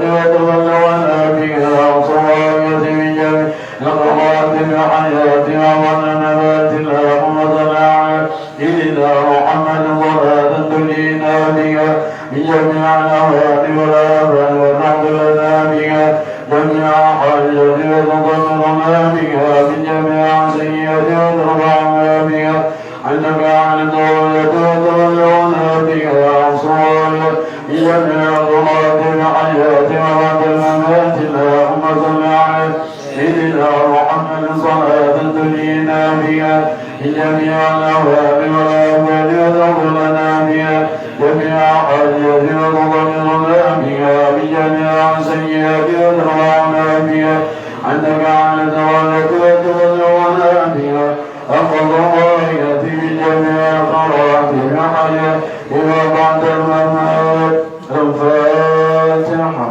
وتبلغنا بها صوابية من جميع نقرات حياتنا ونبات الأمة إلى محمد صلاة تجينا بها من جميع الأموات والآباء ونحضر لنا بها جميع حاجات وتضمرنا بها من جميع سيئات وترفعنا بها عندك عن الدولة وتبلغنا بها صوابية من جميع ظلات حياتنا وتلمات اللهم صل على سيدنا محمد صلاة تجينا بها من جميع الأهوال والأهوال وتغفر لنا بها جميع حاجات وتضمرنا بها من جميع سيئات وترفعنا بها عندك عن الدولة وتبلغنا بها أفضل الغايات من جميع الخيرات الحياة إلى بعد الممات الفاتحة.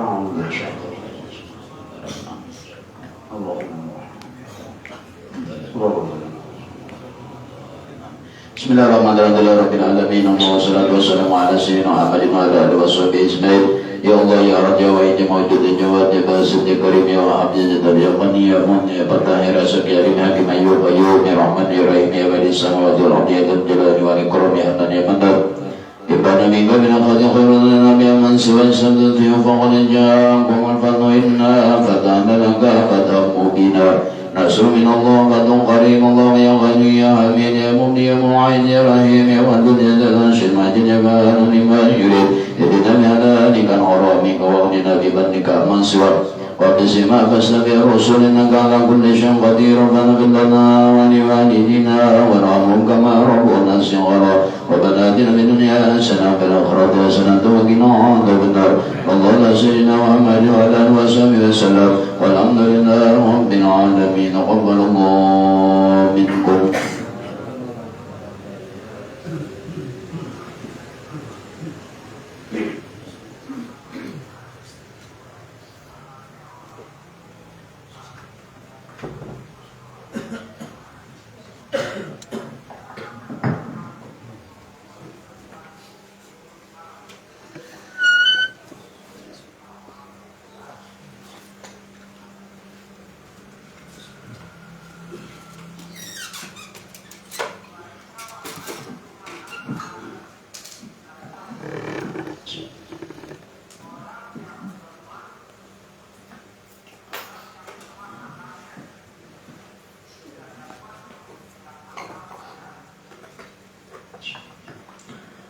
Bismillahirrahmanirrahim. Wassalatu wassalamu ala sayyidina Muhammadin wa ala alihi washabihi ajmain. Ya Allah ya Raja wa ini mawjudin jawad ya basit ya karim ya wahab ya jadal ya qani ya mun ya fatah ya rasak ya alim ya hakim ayyub ayyub ya rahman ya rahim ya badi samawati wal ardi ya dzal jalali wal ikram ya hanan ya mantab. Ibana min babin al-khadi khairun lana bi man siwa sabdati faqad ja'akum al-fadlu inna fatahna laka fathan mubina. نصر من الله فتح قريب الله يا غني يا حميد يا مبدي يا معين يا رحيم يا ودود يا ذا العرش المجيد يا فاعل لما يريد اهدنا بهدانك كرامك واغننا بفضلك عمن سواك وابتسم فاستبع الرسل انك على كل شيء قدير فاغفر لنا ولوالدينا وارحمهم كما ربونا صغارا ربنا اتنا في الدنيا حسنه وفي الاخره حسنه وقنا عذاب النار اللهم سيدنا محمد وعلى اله وصحبه وسلم والحمد لله رب العالمين تقبل الله منكم.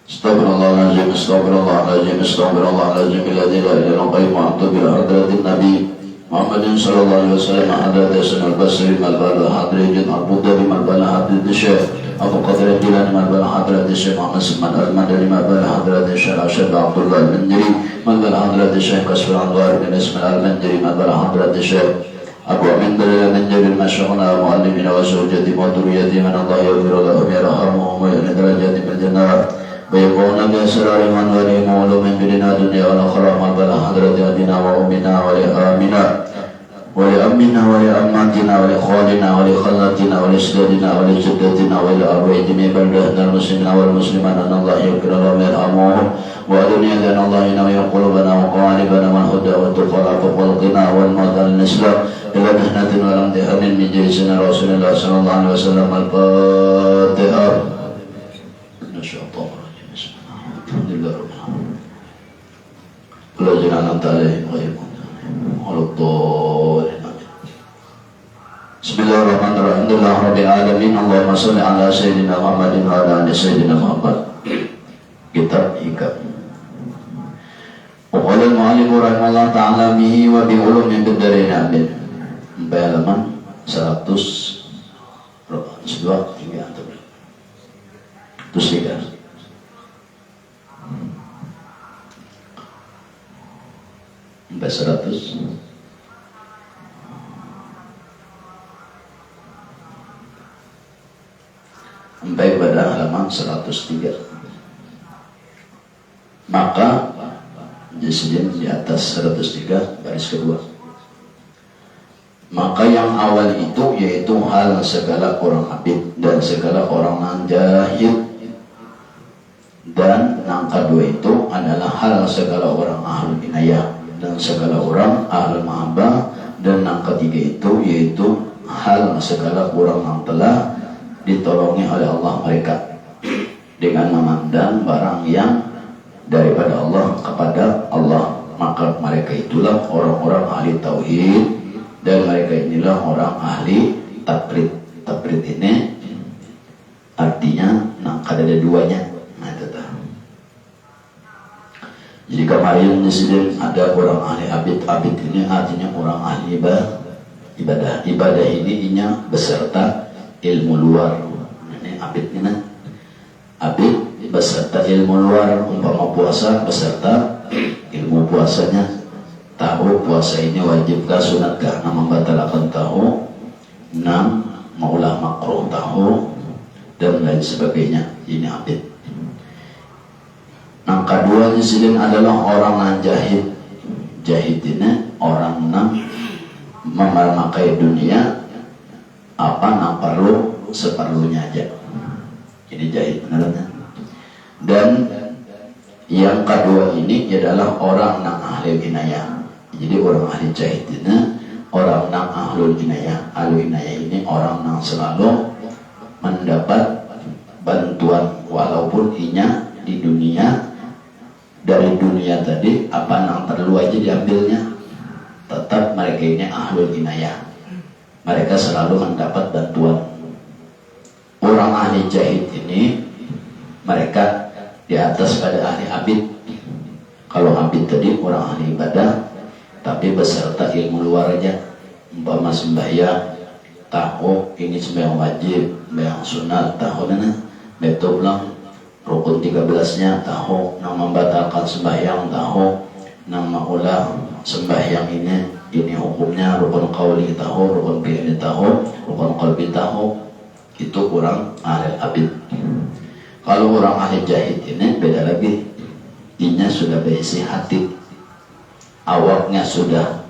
Astagfirullahaladzim, astagfirullahaladzim, alladzi la ilaha illa qayyum a'udzu bi hadratin nabi Muhammadin sallallahu alaihi wasallam hadratin Hasan al-Basri mal-bala hadratin al-Buddha mal-bala hadratin Syekh Abu Qadir al-Jilani mal-bala hadratin Syekh Muhammad Sulman al-Madani mal-bala hadratin Syekh Ashad Abdullah al-Mandiri mal-bala hadratin Syekh Kasfir Anwar bin Ismail al-Mandiri mal-bala hadratin Syekh Abu Amin Dalil al-Mandiri al-Masyakhna mu'allimina wa sujati wa duriyati man Allah yaghfiru lahum yarhamuhum wa yahdi darajati bil jannah ويقولون بأسرار من وليهم وعلوم بدنا دنيا والآخرة مقبل حضرة أبينا وأمنا ولأمنا ولأمنا ولأماتنا ولخالنا ولخالاتنا ولسدادنا ولجدتنا ولأرواح جميع بلدنا المسلمين والمسلمات أن الله يغفر لهم ويرحمهم وأدنيا أن الله ينوي قلوبنا وقالبنا والهدى والتقى والعفو والغنى والموت على الإسلام إلى مهنة والامتحان من جيسنا رسول الله صلى الله عليه وسلم الفاتحة. الذين أنعمت عليهم غير المغضوب عليهم. بسم الله الرحمن الرحيم. الحمد لله رب العالمين. اللهم صل على سيدنا محمد وعلى آل سيدنا محمد. Kitab hikam. Qala al-mu'allif rahimahullah ta'ala bihi wa bi ulumin bid-darain amin. Halaman 102 103. Sampai 100. Sampai pada halaman 103. Maka disini di atas 103 baris kedua. Maka yang awal itu yaitu hal segala orang abid dan segala orang jahil. Dan yang kedua itu adalah hal segala orang ahli inayah dan segala orang ahlul mahabbah. Dan yang ketiga itu yaitu hal segala orang yang telah ditolongi oleh Allah mereka dengan memandang barang yang daripada Allah kepada Allah, maka mereka itulah orang-orang ahli tauhid dan mereka inilah orang ahli takrid. Takrid ini artinya ada duanya. Nah, itu tahu. Jadi kemarin di sini ada orang ahli abid ini artinya orang ahli ibadah. Ibadah ini inya beserta ilmu luar. Ini abid ini. Abid beserta ilmu luar, umpama puasa beserta ilmu puasanya. Tahu puasa ini wajibkah sunatkah, nama membatalkan tahu, 6 maulah makruh tahu, dan lain sebagainya. Ini abid. Yang kedua di sini adalah orang yang jahid. Jahid ini orang yang memakai dunia apa yang perlu seperlunya aja. Ini jahid benar-benar. Dan yang kedua ini adalah orang yang ahli inayah. Jadi orang ahli jahid ini orang yang ahlul inayah. Ahlul inayah ini orang yang selalu mendapat bantuan walaupun inya di dunia. Dari dunia tadi apa yang perlu aja diambilnya, tetap mereka ini ahlul inayah. Mereka selalu mendapat bantuan. Orang ahli jahid ini mereka di atas pada ahli abid. Kalau abid tadi orang ahli ibadah tapi beserta ilmu luar aja. Umpama sembahyang tahu ini sembahyang wajib, sembahyang sunat tahu mana, betul bilang rukun 13-nya tahu, nama membatalkan sembahyang tahu, nama ulah sembahyang ini hukumnya, rukun qauli tahu, rukun fi'li tahu, rukun qalbi tahu. Itu orang ahli abid. Kalau orang ahli jahid ini beda lagi. Inya sudah berisi hati, awaknya sudah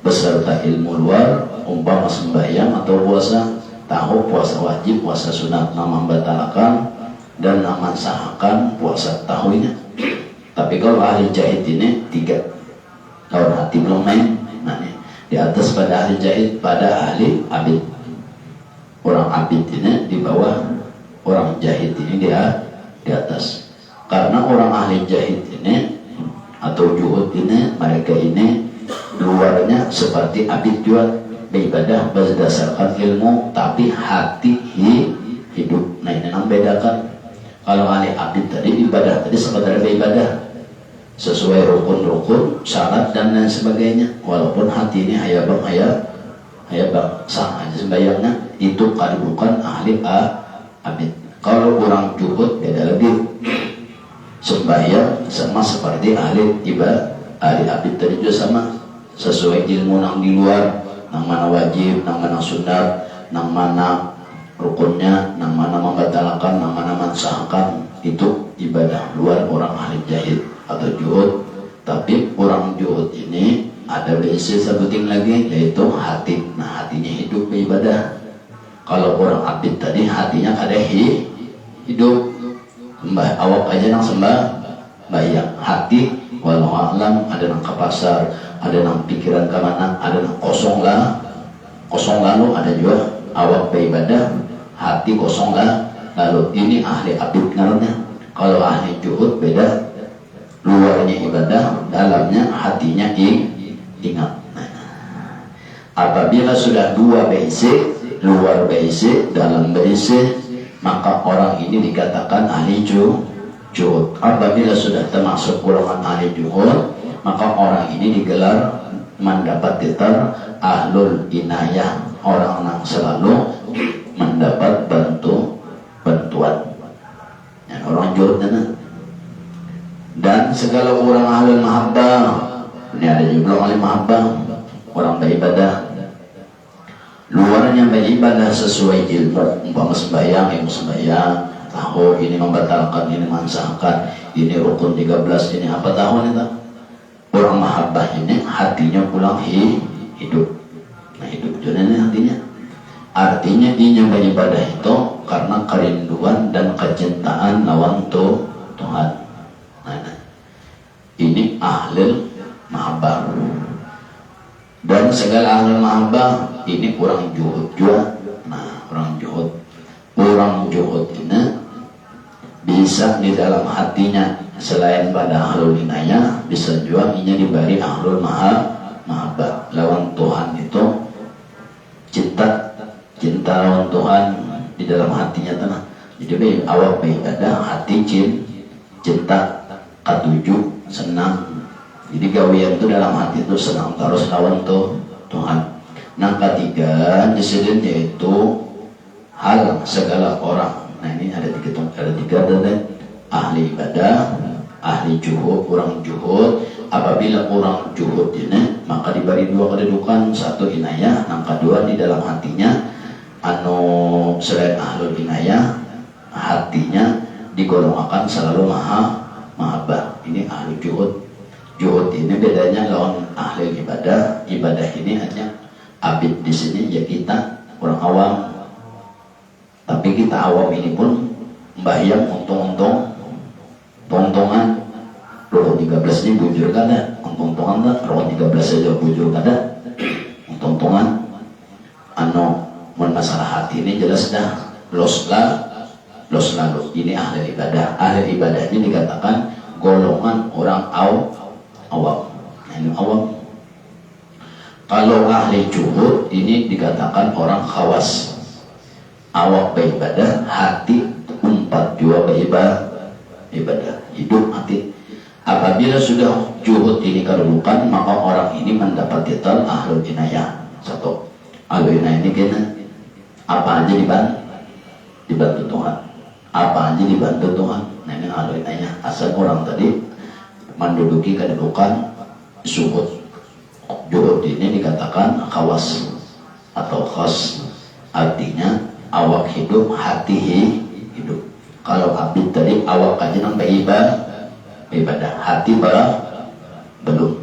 beserta ilmu luar, umpama sembahyang atau puasa tahu, puasa wajib, puasa sunat, nama membatalkan dan aman sahkan puasa tahunya. Tapi kalau ahli jahid ini 3 lawan hati belum main. Nah, di atas pada ahli jahid pada ahli abid. Orang abid ini di bawah orang jahid ini dia di atas. Karena orang ahli jahid ini atau juhud ini mereka ini luarnya seperti abid juga beribadah berdasarkan ilmu tapi hati hidup. Nah, ini yang bedakan. Kalau ahli abid tadi ibadah tadi sekadar ibadah sesuai rukun-rukun, syarat dan lain sebagainya. Walaupun hati ini hayabang sah aja sembahyangnya, itu kan bukan ahli abid. Kalau orang juhud beda lagi. Sembahyang sama seperti ahli ibadah, ahli abid tadi juga sama. Sesuai ilmu yang di luar, yang mana wajib, yang mana sunat, yang mana rukunnya, yang mana membatalkan, yang mana mensahkan, itu ibadah luar orang ahli jahid atau juhud. Tapi orang juhud ini ada besi sebutin lagi yaitu hati. Nah, hatinya hidup beribadah. Kalau orang abid tadi hatinya ada hidup, awak aja yang sembahyang, hati walau alam ada yang ke pasar, ada yang pikiran kemana, ada yang kosong lalu ada juga awak beribadah, hati kosong lalu. Ini ahli abid ngarannya. Kalau ahli juhud beda, luarnya ibadah, dalamnya hatinya ingat. Nah, apabila sudah 2 basic, luar basic, dalam basic, maka orang ini dikatakan ahli juhud. Apabila sudah termasuk golongan ahli juhud, maka orang ini digelar mendapat titel ahlul inayah, orang yang selalu mendapat bantuan. Ya, orang juhud dan segala orang ahlul mahabbah. Ini ada juga ahli mahabbah, orang beribadah. Luarnya beribadah sesuai ilmu, umpama sembahyang, ilmu sembahyang, tahu ini membatalkan, ini mensahkan, ini rukun 13, ini apa tahu ini tak? Orang mahabbah ini hatinya pulang hidup. Nah, hidup juga ini hatinya. Artinya dia beribadah itu karena kerinduan dan kecintaan lawan Tuhan. Nah, ini ahlul mahabbah. Dan segala ahlul mahabbah ini orang juhud juga. Nah, orang juhud ini bisa di dalam hatinya selain pada ahlul inayah, bisa juga ini diberi ahlul mahabbah. Lawan Tuhan itu cinta lawan Tuhan di dalam hatinya tanah. Jadi awal beribadah hati cinta katuju senang. Jadi gawian itu dalam hati itu senang terus lawan Tuhan. Nah ketiga disebut yaitu hal segala orang. Nah ini ada tiga dan ahli ibadah, ahli juhud, orang juhud. Apabila orang juhud ini maka diberi dua kedudukan, satu inayah, yang kedua di dalam hatinya selain ahlul inayah, hatinya digolongkan selalu mahabbah. Ini ahli juhud. Juhud ini bedanya lawan ahli ibadah. Ibadah ini hanya abid di sini ya kita orang awam. Tapi kita awam ini pun bayang untung-untungan. Roh 13 ini bujur kada, untung-untungan tak? Roh 13 saja bujur kada, untung-untungan. Masalah hati ini jelas dah los lalu. Ini ahli ibadah. Ahli ibadah ini dikatakan golongan orang awam. Nah, ini awam. Kalau ahli juhud ini dikatakan orang khawas. Awak beribadah, hati umpat juga beribadah, hidup hati. Apabila sudah juhud ini kedudukan, maka orang ini mendapat titel ahlul inayah. Satu, ahlul inayah ini kena apa aja dibantu Tuhan. Apa aja dibantu Tuhan. Nah ini ahlul inayah. Asal orang tadi menduduki kedudukan zuhud. Juhud ini dikatakan khawas atau khas. Artinya awak hidup, hati hidup. Kalau abid tadi awak kaji nang beribadah, hati belum.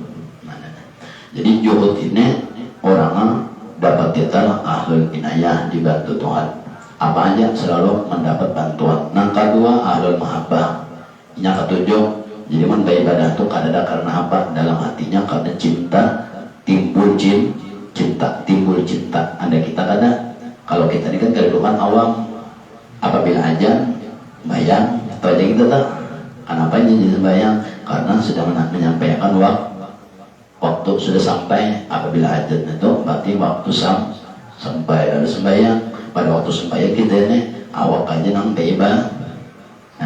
Jadi juhud ini orang dapat titel ahlul inayah, dibantu Tuhan. Apa aja selalu mendapat bantuan. Yang kedua ahlul mahabbah. Yang ketujuh, jadi beribadah itu kadang karena apa? Dalam hatinya karena cinta, timbul cinta. Anda kita kadang kalau kita ini kan kehidupan awam, apabila aja bayang atau aja kita tak, kenapa jadi sembahyang? Karena sudah menyampaikan waktu sudah sampai. Apabila aja itu berarti waktu sampai ada sembahyang. Pada waktu sembahyang kita ini awak aja nang beribadah,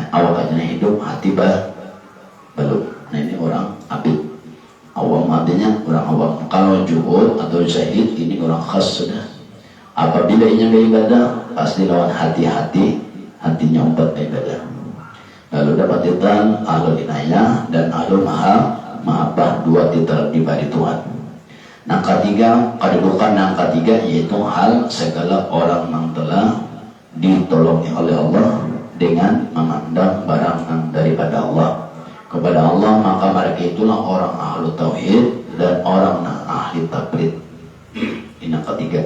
awak aja nang hidup, hati belum. Nah ini orang abid. Awam artinya orang awam. Kalau juhud atau syahid ini orang khas sudah. Apabila ia beribadah pasti lawan hatinya umpat beribadah. Lalu dapat titel ahlul inayah dan ahlul mahabbah, dua titel diberi Tuhan. Yang ketiga, kedudukan yang ketiga yaitu hal segala orang yang telah ditolongi oleh Allah dengan memandang barang yang daripada Allah kepada Allah, maka mereka itulah orang ahlu tauhid dan orang yang ahli taqlid. Ini yang ketiga.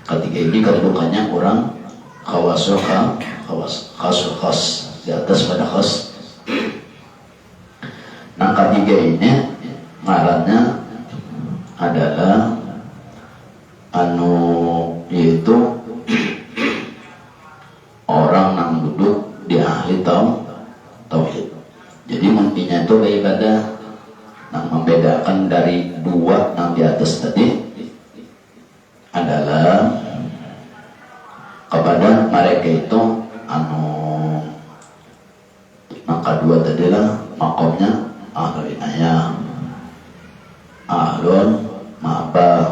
Ketiga ini kedudukannya orang khas di atas pada khas. Yang ketiga ini ngarannya adalah yaitu orang yang duduk di ahli tauhid. Jadi mungkinnya itu beribadah yang membedakan dari dua yang di atas tadi adalah kepada mereka itu maka dua tadi lah makomnya ahlul inayah, ahlul mahabbah.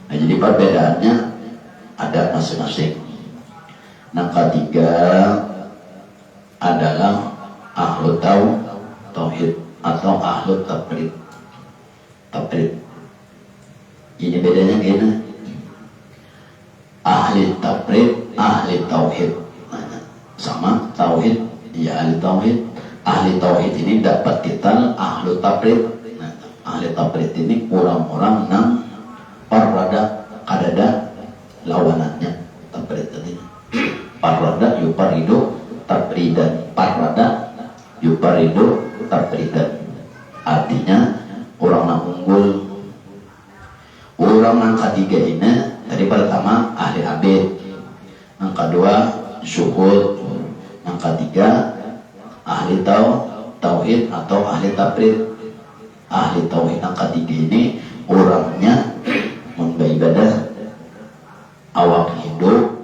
Nah, jadi perbedaannya ada masing-masing. Yang ketiga adalah ahlul tauhid atau ahlul taqlid. Ini bedanya gini. Ahli taqlid, ahli tauhid. Nah, sama tauhid, ya ahli tauhid. Ahli tauhid ini dapat titel ahlul taqlid. Nah, ahli taqlid ini orang-orang yang parrada kadada lawanannya taqlid tadi. Parrada yuparido taqlidan. Parrada yuparido taqlidan. Artinya orang yang unggul. Orang yang ketiga ini tadi pertama ahli abid, yang kedua syuhud, yang ketiga ahli tauhid atau ahli tafrid. Ahli tauhid yang ketiga ini orangnya beribadah, awak hidup,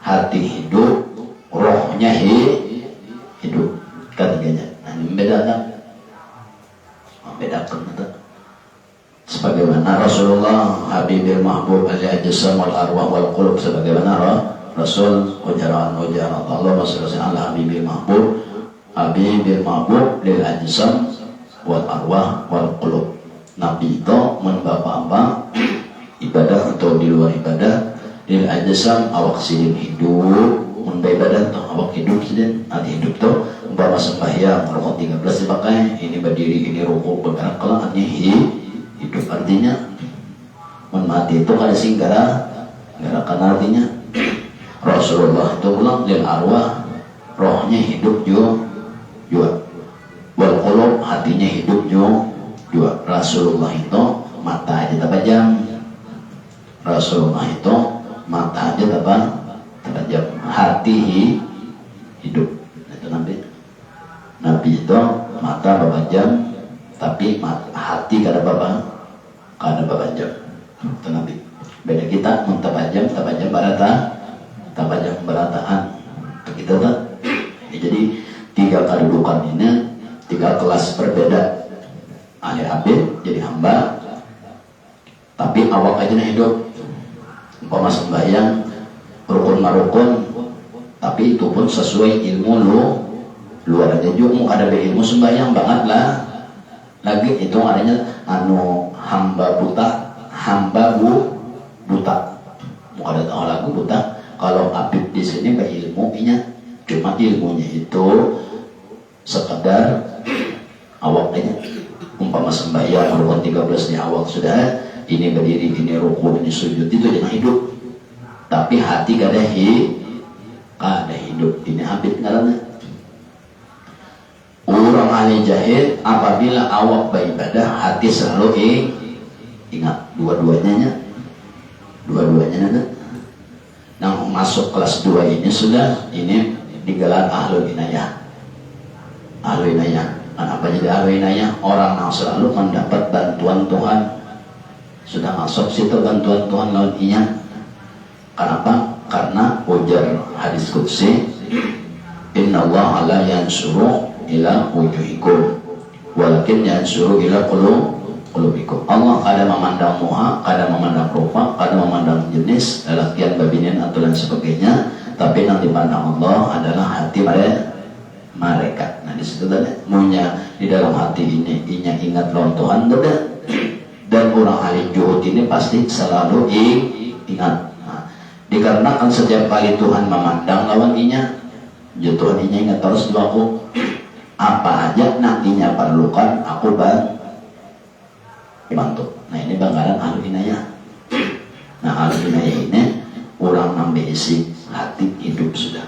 hati hidup, rohnya hidup, ketiganya. Nah ini membedakan itu. Sebagaimana Rasulullah Habibil Mahbub al-Ajsam wal-Arwah wal-Qulub, sebagaimana Rasul ujaran Allah masya Allah Habibil Mahbub lil-Ajsam wal-Arwah wal-Qulub. Nabi itu membapa ibadah atau di luar ibadah, lil-Ajsam awak sidin hidup, ibadah atau awak hidup sidin, hati hidup tuh umpama sembahyang rukun 13 dipakai, ini berdiri, ini rukuk, bergerak kelaknya hidup. Artinya mati itu kada singgara gerakan. Artinya Rasulullah itu bilang lil arwah, rohnya hidup juga wal qulub, hatinya hidup juga. Rasulullah itu mata aja terpejam, Rasulullah itu mata aja terpejam, hati hidup. Itu Nabi itu mata terpejam tapi hati kada jam. Itu Nabi. Beda kita mentabajam berataan. Kita tak. Jadi tiga kedudukan ini, tiga kelas berbeda. Ahli abid jadi hamba, tapi awak aja hidup. Umpama sembahyang rukun marukun, tapi itu pun sesuai ilmu luar aja juga. Mau ada ilmu sembahyang banget lah. Lagi itu adanya hamba buta, mau ada tahu lagu buta. Kalau abid di sini berilmunya, cuma ilmunya itu sekedar awak aja. Umpama sembahyang rukun 13 di awal sudah, ini berdiri, ini ruku, ini sujud, itu jangan hidup. Tapi hati kada hidup. Ini abid ngaranna. Orang ahli jahid apabila awak beribadah, hati selalu ingat dua-duanya. Nah, masuk kelas 2 ini sudah, ini digelar ahlul inayah. Ahlul inayah. Apa jadi ahlul inayah? Orang yang selalu mendapat bantuan Tuhan. Sudah masuk situ bantuan Tuhan lawan inya. Kenapa? Karena ujar hadis qudsi, Inna Allah la yansuru ila wujuhikum walakin yansuru ila qulubikum. Allah kada memandang muha, kada memandang rupa, kada memandang jenis, lelakian, babinin atau lain sebagainya, tapi yang dipandang Allah adalah hati mereka. Nah di situ tadi munya di dalam hati ini ingat lawan Tuhan dan orang ahli juhud ini pasti selalu ingat. Nah, dikarenakan setiap kali Tuhan memandang lawan inya, Tuhan inya ingat terus doaku. Apa aja nantinya perlukan aku bantu. Nah ini banggaran ahlul inayah. Nah ahlul inayah ini orang nambah isi hati hidup sudah.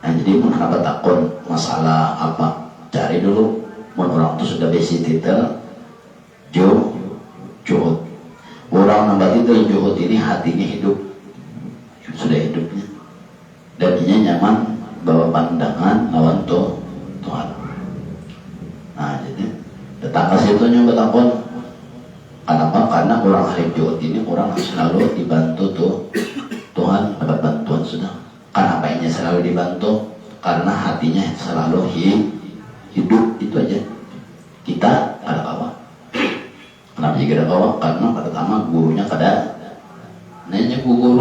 Nah jadi mau kenapa takut masalah apa, cari dulu. Mau orang itu sudah besi titel juhud. Orang nambah titel juhud ini hatinya hidup, sudah hidupnya, dan dia nyaman bawa pandangan lawan Tuhan. Nah jadi tetangga situ nyoba takut. Kenapa? Karena orang ahli juhud ini orang yang selalu dibantu Tuhan, dapat bantuan sudah. Kenapa ini selalu dibantu? Karena hatinya selalu hidup, itu aja. Kita ada kawan. Kenapa juga ada kawan? Karena pertama gurunya kada. Nanya guru,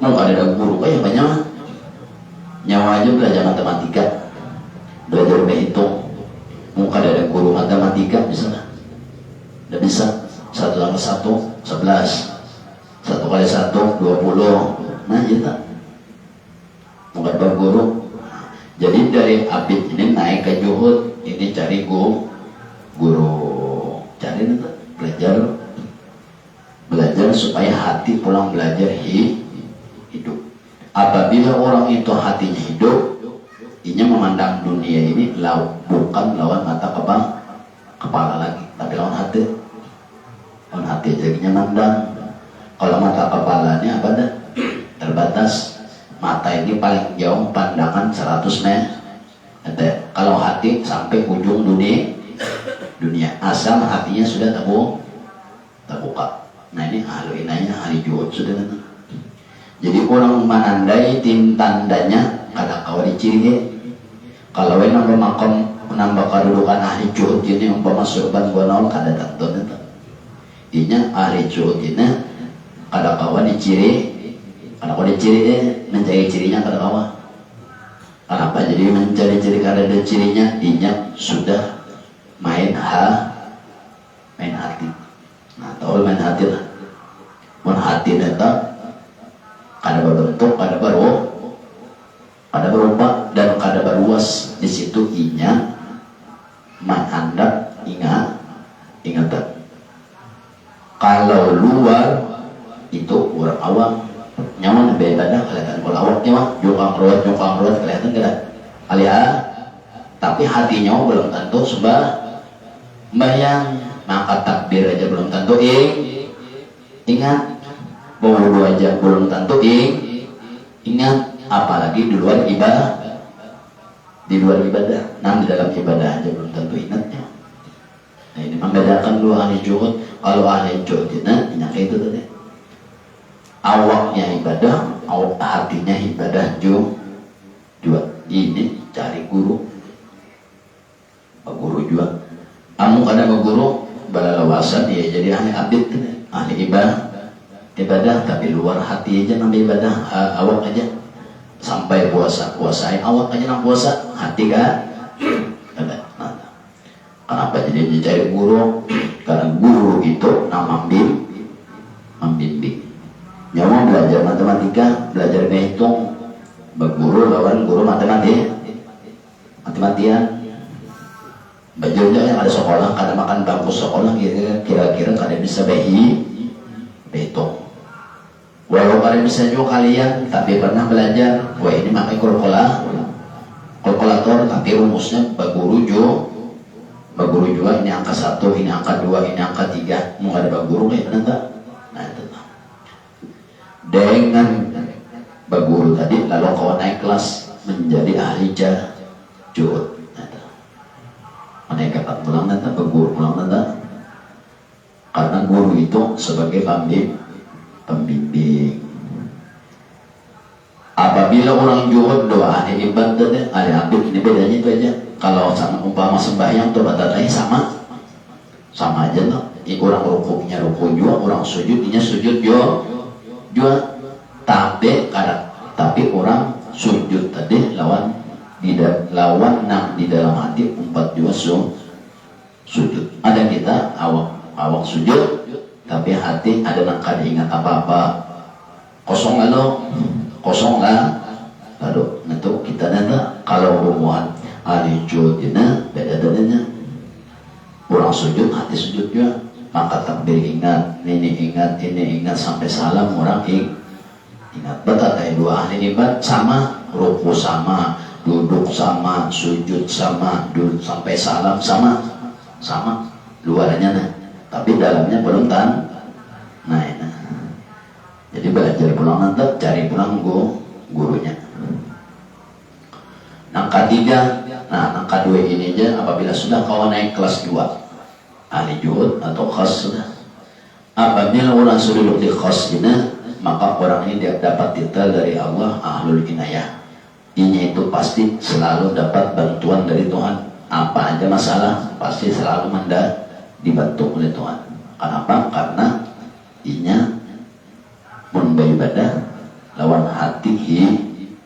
mau ada guru kayak banyak. Nyawa aja belajar matematika, belajar berhitung. Mau ada guru matematika misalnya, udah bisa 1 tambah 1 11, 1 kali 1 20. Nah kita mau ada guru. Jadi dari abid ini naik ke juhud, ini cari guru, cari nanti belajar supaya hati pulang belajar hidup. Apabila orang itu hatinya hidup, Inya memandang dunia ini bukan lawan mata kepala lagi, tapi lawan hati. Lawan hati jadinya mandang. Kalau mata kepalanya apa dah? Terbatas. Mata ini paling jauh pandangan 100 meter. Kalau hati sampai ujung dunia. Asal hatinya sudah terbuka. Nah ini ahlu inayah ahli juhud sudah. Jadi orang menandai tandanya kada kawali ciri. Kalau nambah makam nambah kedudukan ahli juhud ini umpama surban gua naon kada tentu. Inya ahli juhud ini kada kawali ciri. Kada kawali ciri mencari cirinya kada kawa. Kenapa jadi mencari ciri kada ada cirinya? Inya sudah main hati. Nah tahu main hati lah. Main hati datang kada berbentuk, kada berupa dan kada berluas. Di situ inya mengandap ingatan. Kalau luar itu orang awam nyaman beribadah kelihatan kalau awaknya mah jongkang ruwet kelihatan kada tapi hatinya belum tentu sembahyang. Maka takbir aja belum tentu ingat, berwudu aja belum tentu ingat, apalagi di luar ibadah. Nah di dalam ibadah aja belum tentu ingatnya. Nah ini membedakan dua ahli juhud. Kalau ahli juhud ini itu tadi awaknya ibadah, awak hatinya ibadah juga. Ini cari guru juga. Kamu kada guru balalawasan dia jadi ahli abid, ahli ibadah tapi luar hati aja nambah ibadah. Awak aja sampai puasain awak aja nang puasa, hati kan ada. Kenapa jadi dicari guru? Karena guru itu nama membimbing. Nyawa belajar matematika, belajar menghitung, berguru lawan guru matematian. Belajarnya yang ada sekolah, kada makan bangku sekolah, kira-kira kada bisa behitung. Walau kada bisa juga kalian, tapi pernah belajar. Wah ini pakai kalkulator, tapi rumusnya berguru juga. Ini angka 1, ini angka 2, ini angka 3. Mau ada berguru kayak mana tak? Nah itu. Dengan berguru tadi, lalu kau naik kelas menjadi ahli juhud. Mereka pulang nanti berguru pulang nanti. Karena guru itu sebagai pembimbing. Apabila orang juhud doa ahli ibadah, ahli abid, ini bedanya itu aja. Kalau sama umpama sembahyang tuh batalnya sama aja tuh. Orang rukuknya ruku juga, orang sujudnya sujud juga. Tapi orang sujud tadi lawan nang di dalam hati umpat juga sujud. Ada kita awak sujud tapi hati ada nang kada ingat apa-apa, kosong lah. Lalu nanti kita nanda kalau rumuhan ahli juhud ini beda dadanya. Orang sujud hati sujud juga, maka takbir ingat, ini ingat sampai salam orang ingat. Betapa dua ahli ibadah sama, ruku sama, duduk sama, sujud sama, duduk sampai salam sama luarnya tapi dalamnya belum nah. Jadi belajar pulang nanti cari pulang gurunya. Nangka 3, nangka 2 ini aja apabila sudah kau naik kelas 2 ahli juhud atau khas sudah. Apabila orang sudah duduk di khas ini, maka orang ini dapat titel dari Allah ahlul inayah. Ini itu pasti selalu dapat bantuan dari Tuhan. Apa aja masalah pasti selalu dibantu oleh Tuhan. Kenapa? Karena inya beribadah lawan hati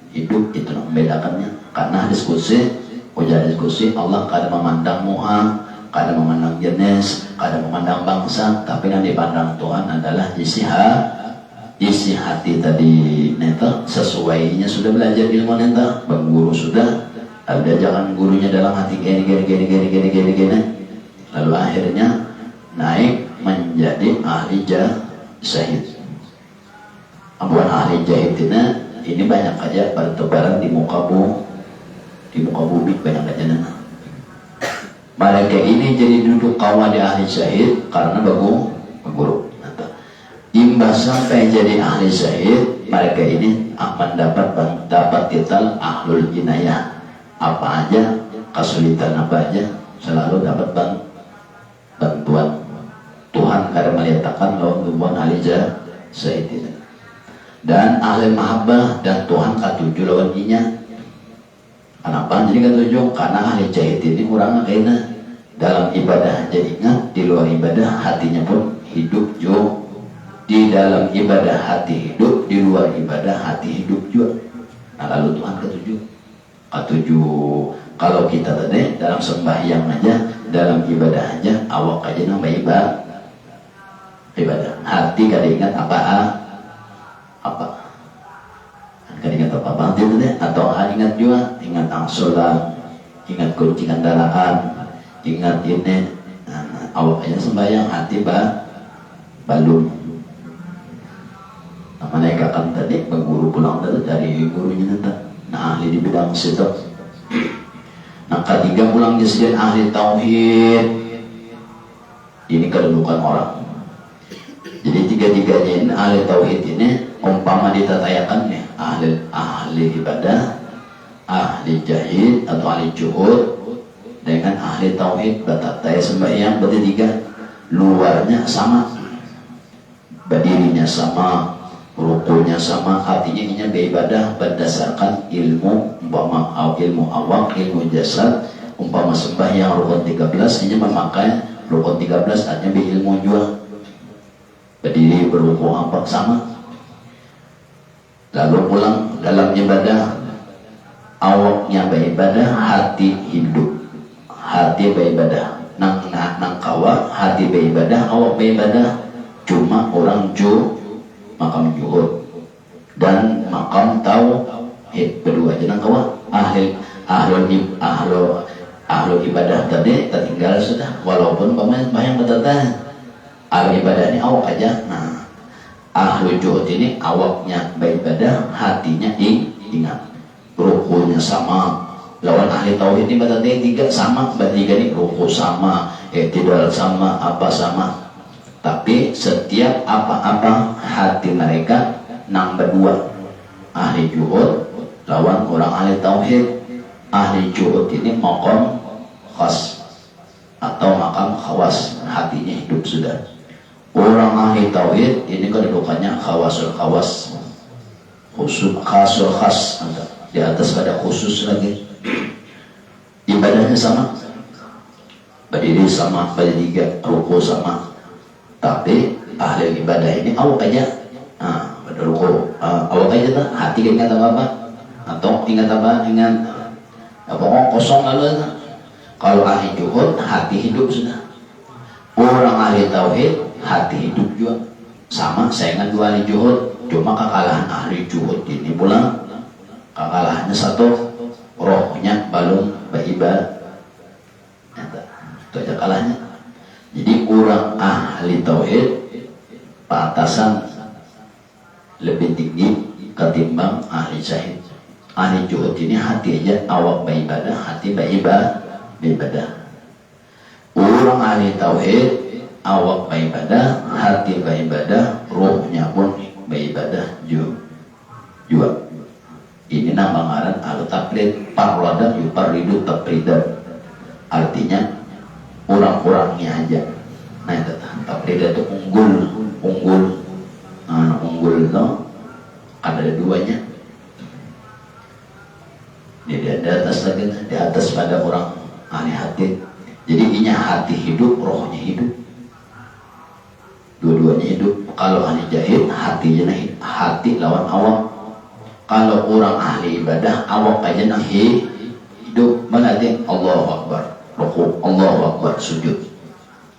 hidup itu membedakannya. Karena diskusi Allah kada memandang muha, kada memandang jenis, kada memandang bangsa, tapi yang dipandang Tuhan adalah isi hati tadi neta sesuainya. Sudah belajar ilmu neta, bang guru sudah ada jangan gurunya dalam hati gini, lalu akhirnya naik menjadi ahli jahid. Abuan ahli jahid ini banyak aja bertebaran di muka di muka bumi banyak aja. Mereka ini jadi duduk kawan di ahli syahid karena berguru. Imbas sampai jadi ahli syahid, mereka ini akan dapat titel ahlul inayah. Apa aja, kesulitan apa aja, selalu dapat bantuan Tuhan karena menyatakan lawan hubungan ahli syahid ini. Dan ahli mahabbah dan Tuhan ketujuh lawan inya. Kenapa jadi ketujuh? Karena ahli syahid ini kurang kayaknya dalam ibadah jadi ingat, di luar ibadah hatinya pun hidup juga. Di dalam ibadah hati hidup, di luar ibadah hati hidup juga. Nah lalu Tuhan ketujuh. Kalau kita tadi dalam sembahyang aja, dalam ibadah aja, awak aja nambah ibadah. Hati kada ingat apa. Kada ingat apa itu deh. Atau ingat juga, ingat angsolan, ingat kunci kendaraan, ingat ini. Nah, awak aja sembahyang, hati balum. Mereka kan tadi berguru pulang dari gurunya nanti. Nah ahli di bidang situ. Nah ketiga pulang disediakan ahli tauhid. Ini kedudukan orang. Jadi tiga-tiganya ini ahli tauhid ini umpama ditatayakan nih ahli ibadah, ahli jahid atau ahli juhud dengan ahli tauhid bertataya sembahyang berarti tiga. Luarnya sama, berdirinya sama, rukunya sama, artinya ini beribadah berdasarkan ilmu umpama ilmu awak, ilmu jasad. Umpama sembahyang rukun 13 ini memakai rukun 13 artinya berilmu juga, berdiri beruku apa sama. Lalu pulang dalam ibadah, awaknya beribadah, hati hidup, hati beribadah nang kawa, hati beribadah, awak beribadah. Cuma orang makam juhud dan makam tauhid berdua aja nang kawa. Ahlu ibadah tadi tertinggal sudah, walaupun banyak bertata ahlu ibadah ini awak aja. Nah ahlu juhud ini awaknya beribadah, hatinya ingat, rukunya sama. Lawan ahli tauhid ini berarti tiga sama, bertiga ini ruku sama, tidak sama, apa sama. Tapi setiap apa-apa hati mereka nang berdua. Ahli juhud lawan orang ahli tauhid. Ahli juhud ini makam khas atau makam khawas, hatinya hidup sudah. Orang ahli tauhid ini kedudukannya khawasul khawas, khusus khasul khas, di atas pada khusus lagi. Ibadahnya sama, berdiri sama, bertiga, ruku sama. Tapi ahli ibadah ini awak aja, berruku, awak aja tak, hati ingat apa, atau ingat apa, pokoknya kosong lalu. Kalau ahli juhud, hati hidup sudah. Orang ahli tauhid, hati hidup juga. Sama, saya ingat dua ahli juhud, cuma kekalahan ahli juhud ini pulang, kekalahannya satu, rohnya belum beribadah. Itu aja kalahnya. Jadi orang ahli tauhid patasan lebih tinggi ketimbang ahli syahid. Ahli juhud ini hati aja, awak beribadah, hati beribadah. Orang ahli tauhid awak beribadah, hati beribadah, rohnya pun beribadah juga. Ini nama ngaran al-taqlid, parladan yuparridu taqlidan. Artinya orang-orangnya aja. Nah itu taqlid itu unggul itu ada duanya. Di atas lagi, di atas pada orang ahli hati. Jadi inya hati hidup, rohnya hidup, dua-duanya hidup. Kalau ahli jahid, hati lawan awak. Kalau orang ahli ibadah, awak aja nang hidup. Berarti Allahu Akbar, ruku, Allahu Akbar, sujud,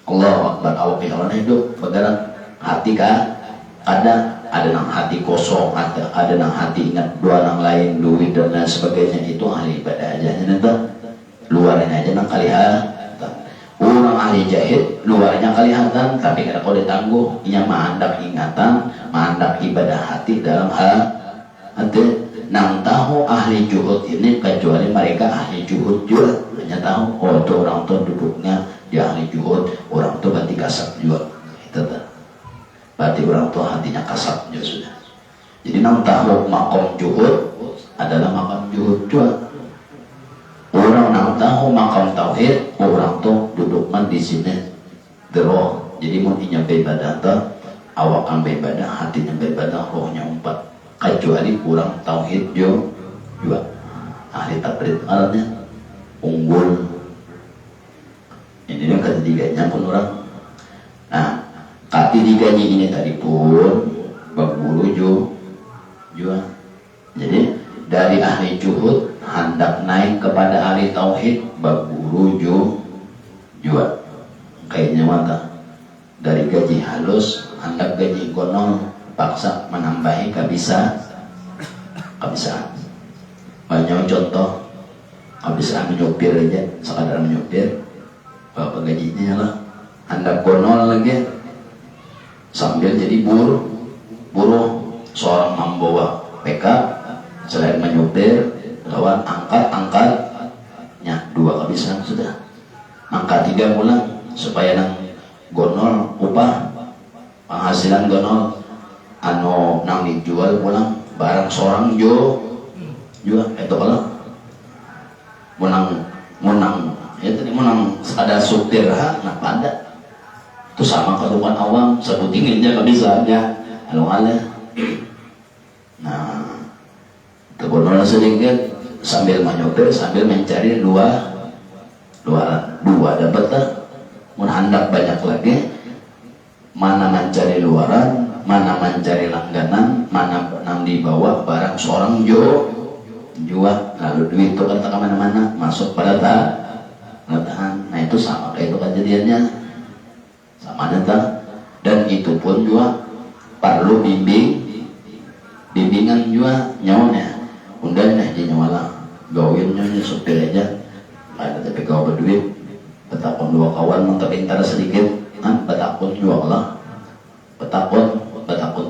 Allahu Akbar, awak lawan hidup. Bergerak hati kan ada nang hati kosong, ada nang hati ingat dua nang lain, duit dan lain sebagainya. Itu ahli ibadah aja. Nanti luarnya aja nang kelihatan. Orang ahli jahid luarnya kelihatan, tapi kalau ditangguh, ia mandap ingatan, mandap ibadah hati dalam hati. nang tahu ahli juhud ini kecuali mereka ahli juhud juga hanya tahu oh itu orang tua duduknya di ahli juhud, orang tua berarti kasab juga itu berarti orang tua hatinya kasab juga sudah. Jadi nang tahu makom juhud adalah makom juhud juga. Orang nang tahu makam tauhid, orang tuh dudukkan di sini roh. Jadi mau nyampe ibadah tuh, awakan beribadah, hatinya beribadah, rohnya umpat. Kecuali kurang tauhid juga. Ahli takrid alatnya unggul. Ini yang ketiganya pun orang. Nah, ketiganya ini tadi pun berburu juga. Jadi dari ahli juhud hendak naik kepada ahli tauhid berburu juga kayaknya mata dari gaji halus hendak gaji gonol paksa menambahi kebiasaan banyak contoh kebiasaan menyopir aja sekadar menyopir berapa gajinya lah hendak gonol lagi sambil jadi buruh seorang membawa PK selain menyopir lawan angkatnya 2 kebiasaan sudah angkat 3 bulan supaya nang gonol upah penghasilan gonol anu nang dijual pulang barang seorang juga itu kalau menang itu menang ada supir nah pada itu sama ketukan awam sebutinginnya kebiasaannya anu ada nah gonol sedikit sambil menyopir sambil mencari dua dapat tak mun hendak banyak lagi mana mencari luaran mana mencari langganan mana nang dibawa barang seorang jual lalu duit itu kan tak kemana-mana masuk pada tahan nah itu sama kayak itu kejadiannya sama datang dan itu pun juga perlu bimbingan juga nyawanya undang nih di nyawala gawin nyonya supir aja nggak ada tapi kau berduit betakun 2 kawan mantap pintar sedikit betakun juga lah betakun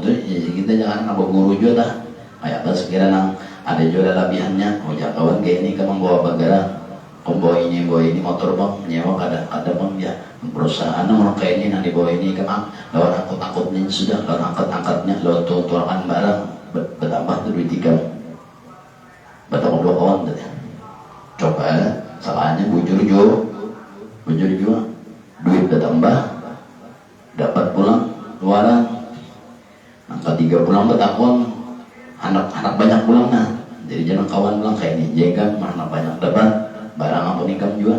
tuh ya kita jangan ngabur guru juga dah kayak apa sekiranya ada juga lebihannya oh ya kawan kayak ini kan membawa bagara membawa ini motor bang nyewa kadang bang ya perusahaan orang kayak ini nanti bawa ini kan lawan angkut-angkutnya sudah lawan angkatnya lawan tuakan barang bertambah tuh duit 3 betul 2 kawan tadi coba salahnya bujur juga duit bertambah dapat pulang luaran angka 3 pulang bertakon anak banyak pulang nah jadi jangan kawan pulang kayak ini jaga mana banyak dapat barang ampun income juga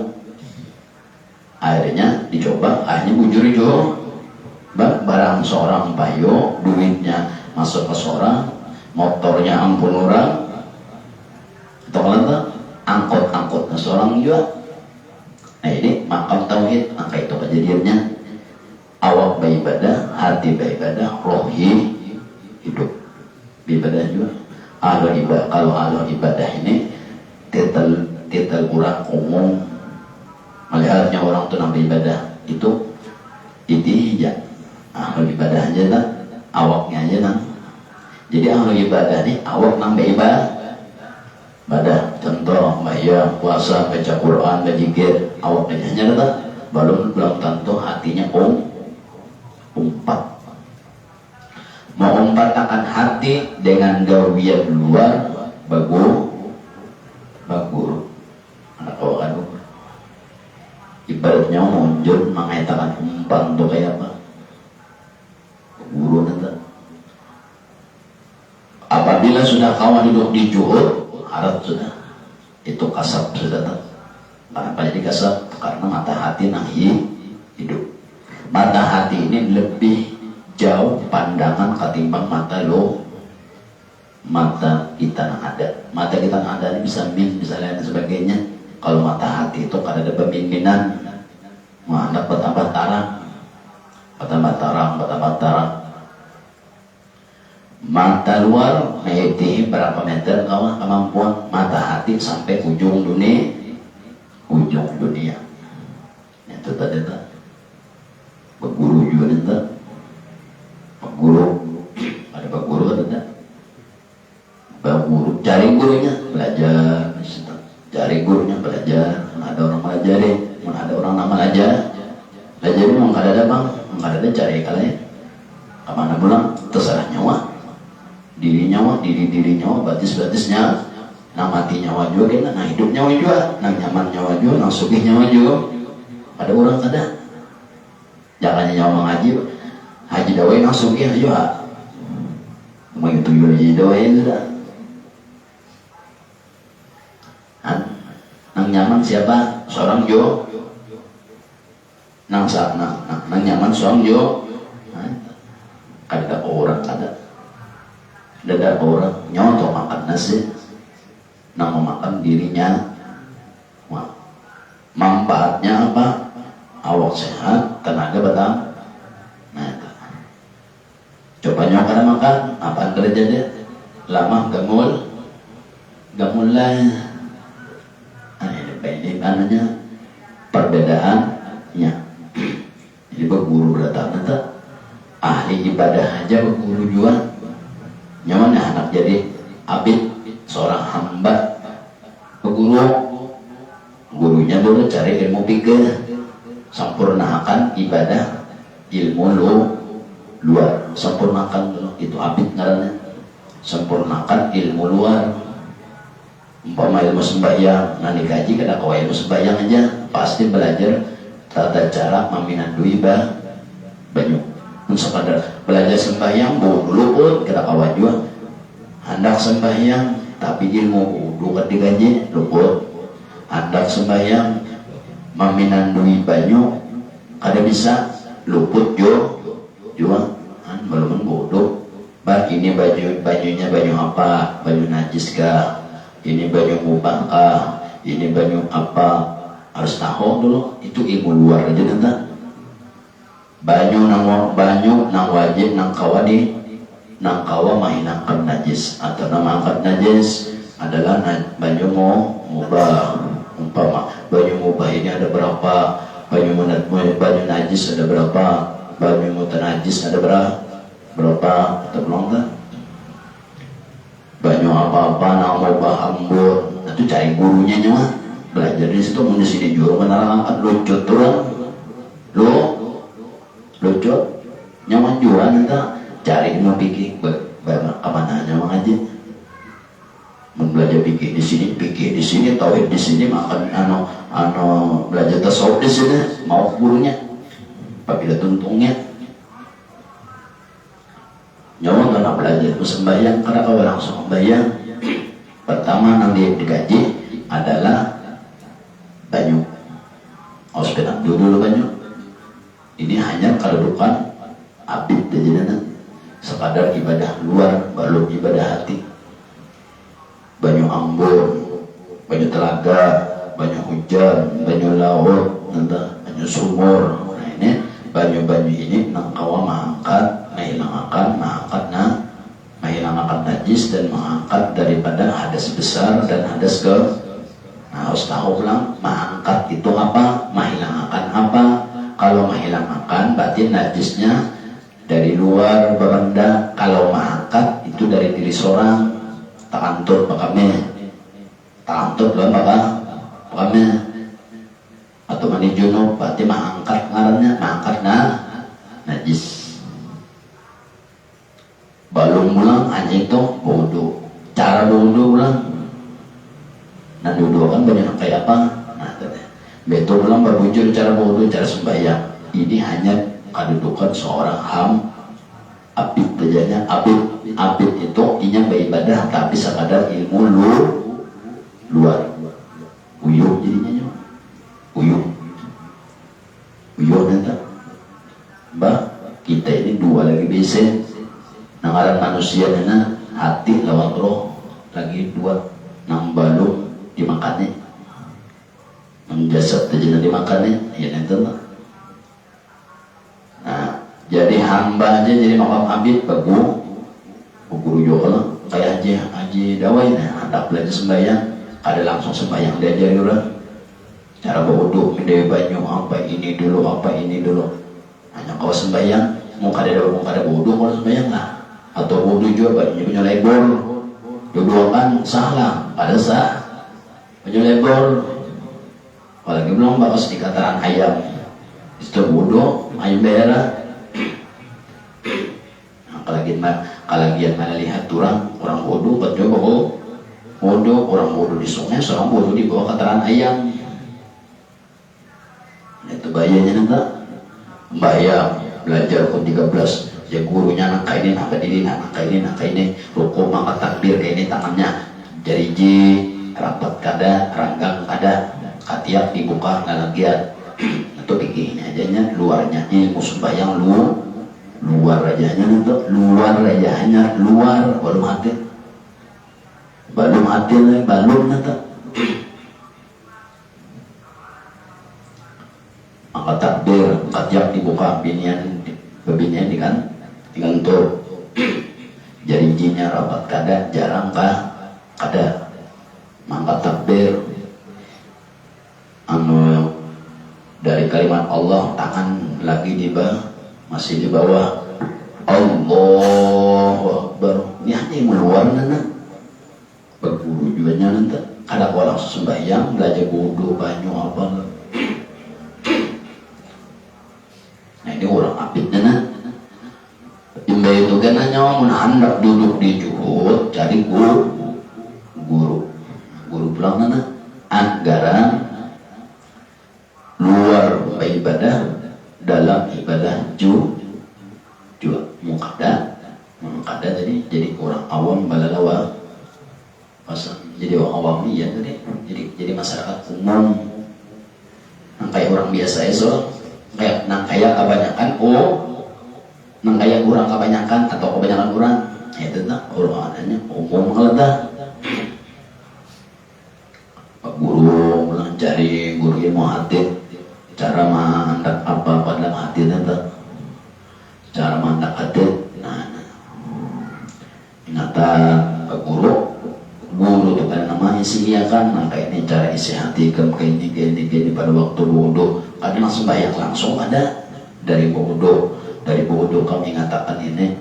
akhirnya dicoba akhirnya bujur juga barang seorang payo duitnya masuk ke seorang motornya ampun orang atau kalau angkot seorang juga nah ini makam tauhid maka itu kejadiannya awak beribadah hati beribadah roh hidup ibadah juga kalau ahlu ibadah ini titel kurang umum melihatnya orang itu nampak ibadah itu ya ahlu ibadah aja lah awaknya aja lah jadi ahlu ibadah ini awak nampak ibadah contoh bayar puasa baca Quran berzikir awak hanya lah belum tentu hatinya umpat mau umpat akan hati dengan gawian luar bagus anak ibaratnya munjur mengatakan umpan tuh kayak apa guru nanti apabila sudah kawan duduk di juhud harap sudah itu kasab sudah kenapa jadi kasab karena mata hati nahi hidup mata hati ini lebih jauh pandangan ketimbang mata kita yang ada mata kita yang ada ini bisa lain sebagainya kalau mata hati itu kada ada pemimpinan menghadap betambah tarang mata luar menghitung berapa meter kawan kemampuan mata hati sampai ujung dunia itu tadi berguru juga nanti guru ada pak guru ada berguru cari gurunya belajar, cari gurunya belajar. Ada orang belajar, ada orang nama belajar. Belajar itu ada bang, ada cari kalian. Kemana pulang terserah nyawa, diri nyawa, diri nyawa, batis-batisnya. Nang mati nyawa juga, nang hidup nyawa juga, nang nyaman nyawa juga, nang sugih nyawa juga. Ada orang ada. Jangan nyawa mengaji, haji dawai nang sugih juga. Mau itu haji dawai sudah. Nang nyaman siapa? Seorang jo. Nang nyaman seorang jo. Ada orang ada orang nyoto makan nasi. Nang memakan dirinya, manfaatnya apa? Awak sehat, tenaga batang. Nah, coba nyoba makan, apa terjadi? Lama gamul lah. Nah, ini namanya perbedaannya. Jadi berguru datang ahli ibadah aja berguru juga. Nyaman anak jadi abid. Seorang hamba gurunya dulu cari ilmu pikir, sempurnakan ibadah ilmu luar, sempurnakan dulu itu abid ngarannya, sempurnakan ilmu luar. Umpama ilmu sembahyang nanti gaji kada kau ilmu sembahyang aja pasti belajar tata cara meminandui banyak. Sekadar belajar sembahyang dulu pun kada kawan juga hendak sembahyang tapi ilmu wudu digaji luput. Hendak sembahyang meminandui banyu kada bisa luput juga belum wudu. Ini bajunya banyu apa? Banyu najis kah? Ini banyu mubah kah? Ini banyu apa? Harus tahu dulu. Itu ilmu luar aja nanti. Banyu nang wajib nang kawadi nang kawa mahinakan najis atau nama angkat najis adalah banyu mubah. Umpama banyu mubah ini ada berapa, banyu najis ada berapa, banyu mutanajis ada berapa atau belum kan? Banyu apa-apa nang mubah ambur itu cari gurunya nyawa belajar di situ. Mun di sini juga menalang angkat lucut turun lucut nyaman juga nanti cari ilmu pikir kemana aja mengaji. Belajar pikir di sini, tauhid di sini, makan belajar tasawuf di sini, mau gurunya, apabila tuntungnya. Nyawa karena belajar sembahyang karena kalau langsung sembahyang, pertama nanti digaji adalah banyu. Harus penang dulu banyu. Ini hanya kedudukan abid saja. Sekadar ibadah luar, belum ibadah hati. Banyu ambon, banyu telaga, banyu hujan, banyu laut, banyu sumur. Nah ini banyu-banyu ini nang kawa mengangkat, menghilangkan najis dan mengangkat daripada hadas besar dan hadas ke. Nah harus tahu ulang, mengangkat itu apa, menghilangkan apa. Kalau menghilangkan berarti najisnya dari luar berenda. Kalau mengangkat itu dari diri seorang. Takantut pakame, takantut lah pakame, atau mandi junub berarti mengangkat ngarannya, mengangkat najis. Balung ulang anjing itu wudu. Cara wudu ulang. Nah wudu kan banyak kayak apa? Nah betul ulang berbujur cara wudu, cara sembahyang. Ini hanya kedudukan seorang abid saja. Abid itu inya beribadah tapi sekadar ilmu luar. Uyuh jadinya uyuh nanti. Kita ini dua lagi bisa. Nangaran manusia dana hati lawan roh lagi dua. Nang balung dimakannya, nang jasad saja dimakannya, ya nanti. Nah jadi hamba aja jadi makam abid guru juga kayak haji dawai hendak belajar sembahyang ada langsung sembahyang diajari orang cara berwudu dari banyu apa ini dulu hanya kau sembahyang mau kada wudu kalau sembahyang lah atau wudu juga bajunya punya lebor dua kan salah pada sah baju lebor apalagi belum bakas di kataran ayam itu bodoh ayam daerah. Nah, kalagian mana lihat orang bodoh baju bodoh orang bodoh di sungai seorang bodoh di bawah kataran ayam. Itu bayarnya nanti bayar belajar pun 13 ya gurunya nak kainin apa diri nak kainin rukuk maka takbir kainin tangannya jari ji rapat kada ranggang kada katiak dibuka ngalagian itu pikirnya ajanya luarnya ilmu sembahyang luar rajanya nanti luar belum hati nanti maka takbir katiak dibuka binian di kantor jari jinya rapat kada jarang kada mangkat takbir dari kalimat Allah tangan lagi masih di bawah Allahu Akbar ini hanya meluar nana berguru juga nanti kada kau langsung sembahyang belajar wudu banyu apa nah ini orang apit nana imbai itu kan hanya hendak duduk di juhud cari guru pulang nana anggaran luar ibadah dalam ibadah juga mengkada jadi orang awam balalawa jadi orang awam ya jadi masyarakat umum kayak orang biasa eso kayak kayak kebanyakan nang kayak kurang kebanyakan atau kebanyakan kurang itu tak orang adanya umum ngeledah guru mencari guru ilmu hati cara mandak apa pada hati nanti cara mandak hati ingatan guru itu kan namanya isiakan nah kayak ini cara isi hati kayak ini pada waktu wudu kadang langsung banyak langsung ada dari wudu kami mengatakan ini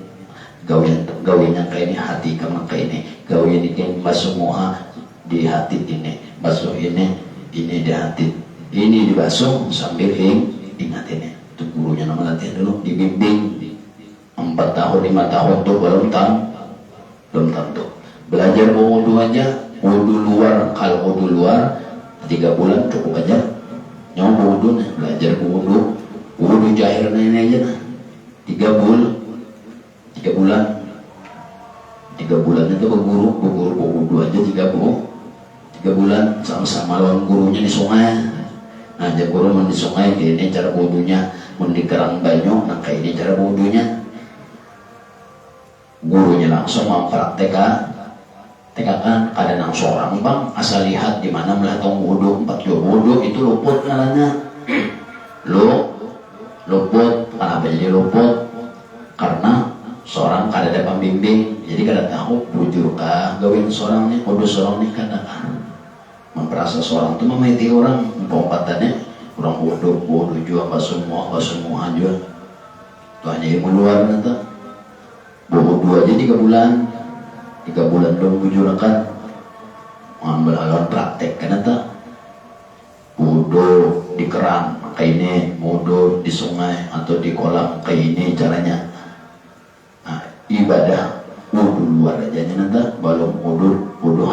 gawinya kayak ini hati kamu kayak ini gawinya ini basuh muha di hati ini basuh ini di hati ini dibasuh sambil ingat ini itu gurunya nama latihan dulu dibimbing 4 tahun 5 tahun tuh belum tentu belajar wudu aja wudu luar kalau wudu luar 3 bulan cukup aja nyoba wudu nih belajar wudu jahir ini aja nah 3 bulan itu berguru wudu aja 3 bulan sama-sama lawan gurunya di sungai. Nah, jadi guru di sungai ini cara wudunya, di kerang banyu, nah kayak ini cara wudunya. Gurunya langsung mempraktekkan, ada nang seorang bang asal lihat di mana melatong wudu 4 jam wudu itu luput ngalanya, luput. Kenapa jadi luput? Karena seorang kada ada pembimbing, jadi kada tahu bujurkah gawin seorang nih, wudu seorang nih kada memperasa seorang itu memeti orang pempatannya orang bodoh juga apa semua juga itu hanya ilmu luar nanti bodoh aja 3 bulan dong bujurakan mengambil alat praktek kan nanti bodoh di kerang kayak ini bodoh di sungai atau di kolam kayak ini caranya nah, ibadah wudu luar aja nanti belum wudu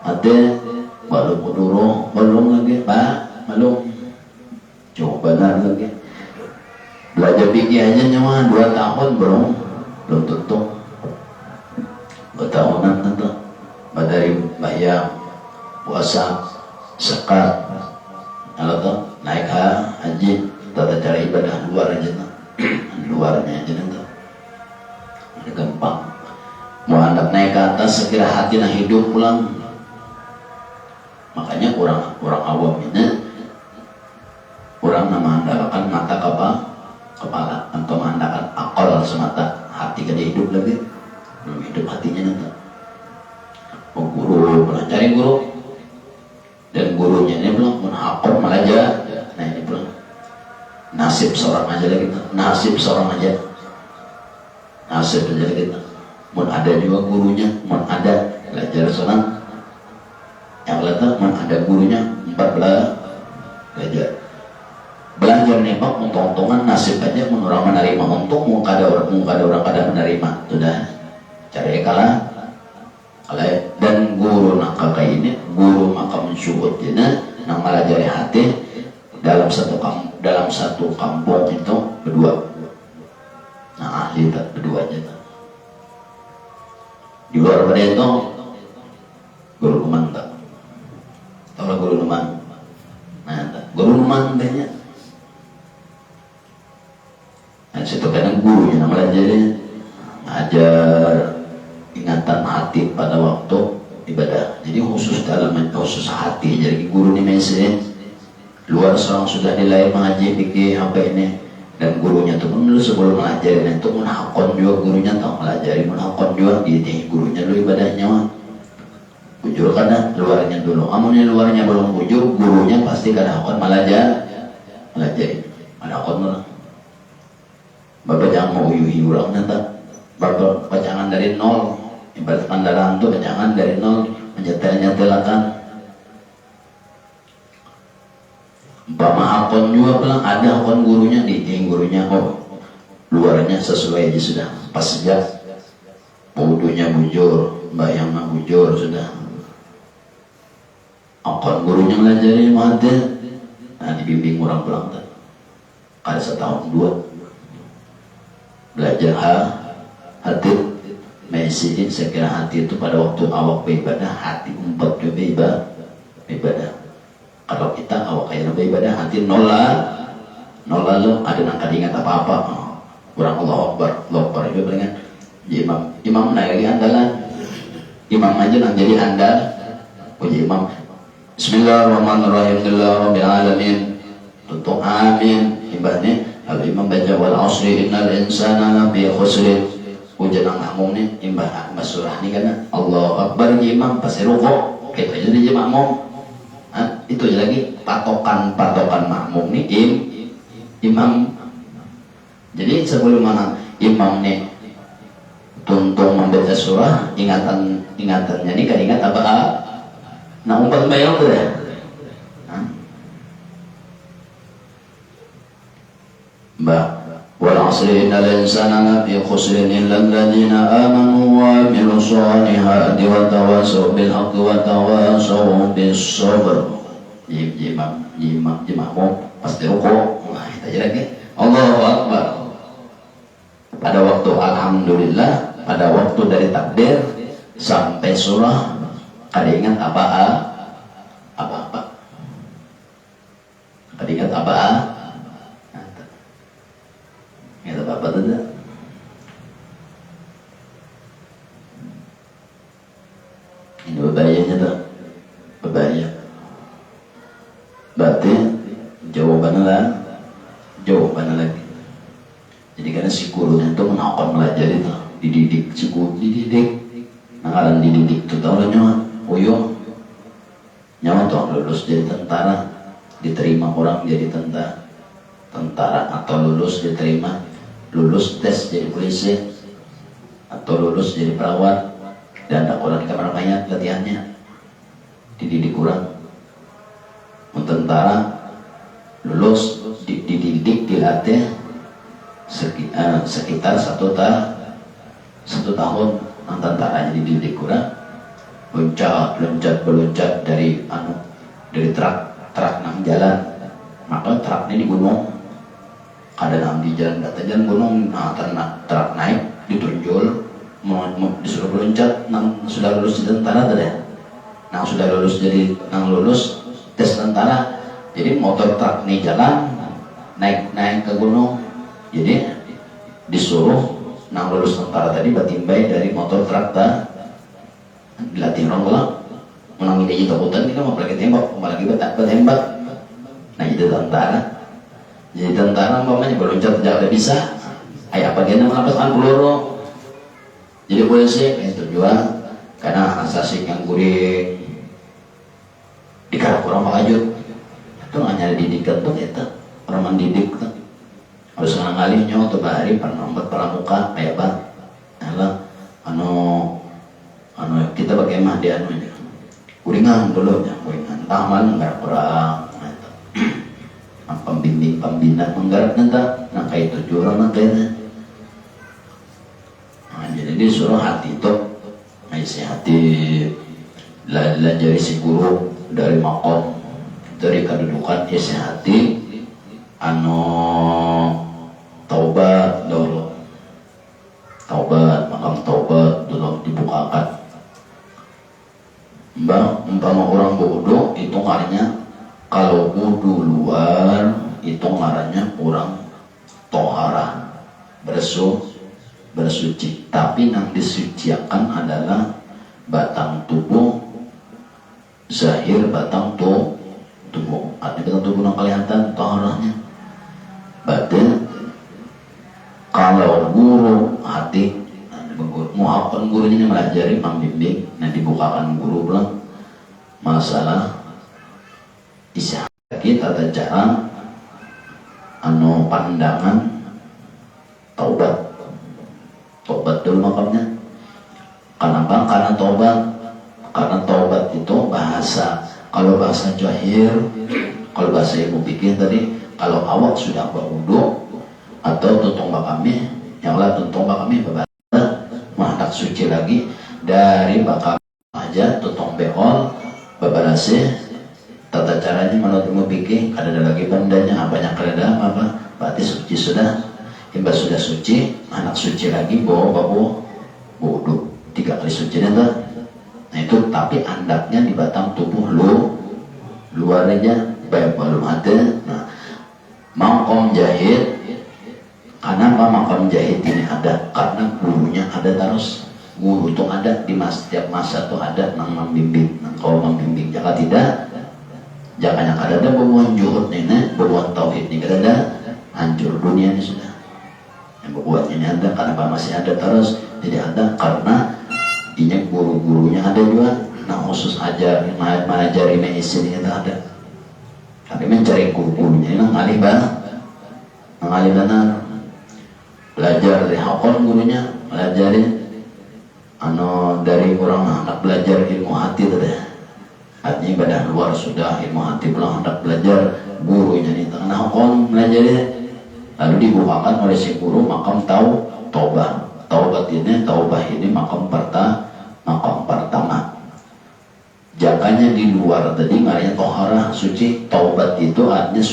ada belum lagi pak coba benar lagi belajar fikih aja nyawa 2 tahun belum tentu 2 tahunan tentu dari bayar puasa sekat kalau tuh naik haji tata cara ibadah luar aja tuh luarnya aja tuh gampang mau hendak naik ke atas sekira hati nah hidup pulang. Makanya orang awam ini orang mengandalkan mata kepala atau mengandalkan akal semata hati kada hidup lagi belum hidup hatinya nanti guru pernah cari guru dan gurunya ini belum menghapur malaja nah ini belum nasib seorang aja lagi nasib aja lagi mun ada juga gurunya, mun ada belajar senang yang letak, mun ada gurunya 14 belajar nih Pak, untung-untungan nasib aja mun orang menerima untung, mun kada orang kada menerima sudah cari kalah dan guru nak kakak ini guru maka mensyukur jena nang melajari hati dalam satu kampung itu berdua. Nah ahli tak berdua aja tak. Di luar pada itu guru numan tak. Tahu lah guru numan. Nah tak. Guru numan banyak. Nah situ kadang gurunya nang melajari ajar ingatan hati pada waktu ibadah. Jadi khusus hati. Jadi guru ini mesin luar seorang sudah nilai mengaji fikih apa ini, dan gurunya tuh dulu sebelum mengajarin itu menakon juga gurunya tahu melajari menakon juga di gurunya dulu ibadahnya mah bujur kada luarnya dulu. Amunnya luarnya belum bujur, gurunya pasti kada akon melajari menakon lah. Bapak jangan mau uyuhi orang nanti. Bapak bacangan dari nol. Ibarat kendaraan tuh jangan dari nol menyetel-nyetelakan. Bama akon juga bilang ada akon gurunya gurunya luarnya sesuai aja sudah pas saja wudunya bujur, bayangnya bujur sudah. Akon gurunya melajari mati. Nah dibimbing orang pulang tuh. Ada setahun 2 belajar hati. Mesidin saya kira hati itu pada waktu awak beribadah hati umpat juga ibadah. Kalau kita awak kayak beribadah hati nol lo ada nangka ingat apa-apa. Kurang Allah Akbar itu palingan. Imam naik lagi andalan. Imam aja nang jadi andal. Puji imam. Bismillahirrahmanirrahim. Alhamdulillahirabbil alamin. Tutup amin. Ibadahnya kalau imam baca wal asri innal insana lafi khusr. Ujian ang makmum ni imbah surah ni kan Allah Akbar imam pasti rukuk kita jadi makmum. Itu aja lagi patokan makmum ni imam. Jadi sebelum mana imam ni tuntung membaca surah ingatannya ni kan ingat apa nak umpat bayang tu ya. Mbak والعصر إن الإنسان لفي خسر إلا الذين آمنوا وعملوا الصالحات وتواصوا بالحق وتواصوا بالصبر. Imam pasti rukuk. Nah, kita jadi lagi Allahu Akbar. Pada waktu alhamdulillah, pada waktu dari takbir sampai surah kada ingat apa. Kada ingat apa. Itu apa tidak? Ini berbahayanya tak? Berbahaya. Berarti jawabannya lagi. Jadi karena si gurunya itu menakon melajari itu, dididik si guru dididik. Nakalan dididik itu tahu lah nyawa tuh lulus jadi tentara, diterima orang jadi tentara atau lulus diterima. Lulus tes jadi polisi atau lulus jadi perawat dan ada orang di kamar mayat latihannya dididik kurang. Tentara lulus dididik dilatih sekitar satu tahun. Tentaranya dididik kurang, loncat dari truk nang jalan, maka truknya di gunung. Ada nang di jalan gunung, truk naik ditunjul, disuruh loncat, nang sudah lulus di tentara tadi, nang sudah lulus lulus tes tentara, jadi motor truk nih jalan, naik ke gunung, jadi disuruh nang lulus tentara tadi batimbai dari motor truk dilatih orang pulang, menang ini takutan kita mau pergi tembak, apalagi bertembak, nah itu tentara. Jadi tentara umpamanya berloncat tidak bisa. Ayah bagian melepaskan peluru. Jadi polisi itu juga karena asasi yang guring dikarap orang makajut. Itu hanya didikan tuh kita orang mendidik tuh. Harus ngalihnya untuk bahari pernah pramuka kayak apa? Nah, kita pakai mah di anu aja kuringan dulu ya kuringan taman nggak kurang pembimbing pembina menggarap nanti nah kayak itu jurang nanti jadi disuruh hati itu isi hati lajari si guru dari makom dari kedudukan isi hati taubat dulu taubat makam taubat dulu dibukakan umpama orang bodoh itu ngarannya kalau wudu luar itu ngarannya orang tohara bersuci tapi yang disuciakan adalah batang tubuh zahir batang tubuh artinya batang tubuh yang kelihatan toharanya batin kalau guru hati muhafakan gurunya melajari membimbing nah dibukakan guru bilang masalah isya kita tata cara pandangan taubat dulu makamnya kenapa? Karena taubat itu bahasa kalau bahasa jahir kalau bahasa ilmu fikih tadi kalau awak sudah berwudu atau tutung kami yang lah tutung kami hendak suci lagi dari bakal aja tutung beol beberasi tata caranya menurut ilmu fikih ada lagi bandanya banyak kereda apa berarti suci sudah hingga sudah suci anak suci lagi bawa wudu 3 kali suci nah itu tapi andaknya di batang tubuh luar aja baik belum ada nah mangkom jahit kenapa makam jahit ini ada karena gurunya ada terus guru itu ada di setiap masa tuh ada nang membimbing kalau membimbing jika tidak jangan yang ada bebuan juhud ini bebuan tauhid ini ada hancur dunia ini sudah yang bebuan ini ada karena masih ada terus tidak ada karena ini guru-gurunya ada juga nah khusus ajar mengajari medicine itu ada tapi mencari guru-gurunya ini ngalih benar belajar dari hakon gurunya belajarin dari orang anak belajar ilmu hati tadi artinya badan luar sudah ilmu hati pulang hendak belajar gurunya di tengah hakon belajar lalu dibukakan oleh si guru makam taubat ini makam pertama jakanya di luar tadi ngaranya tohara suci taubat itu artinya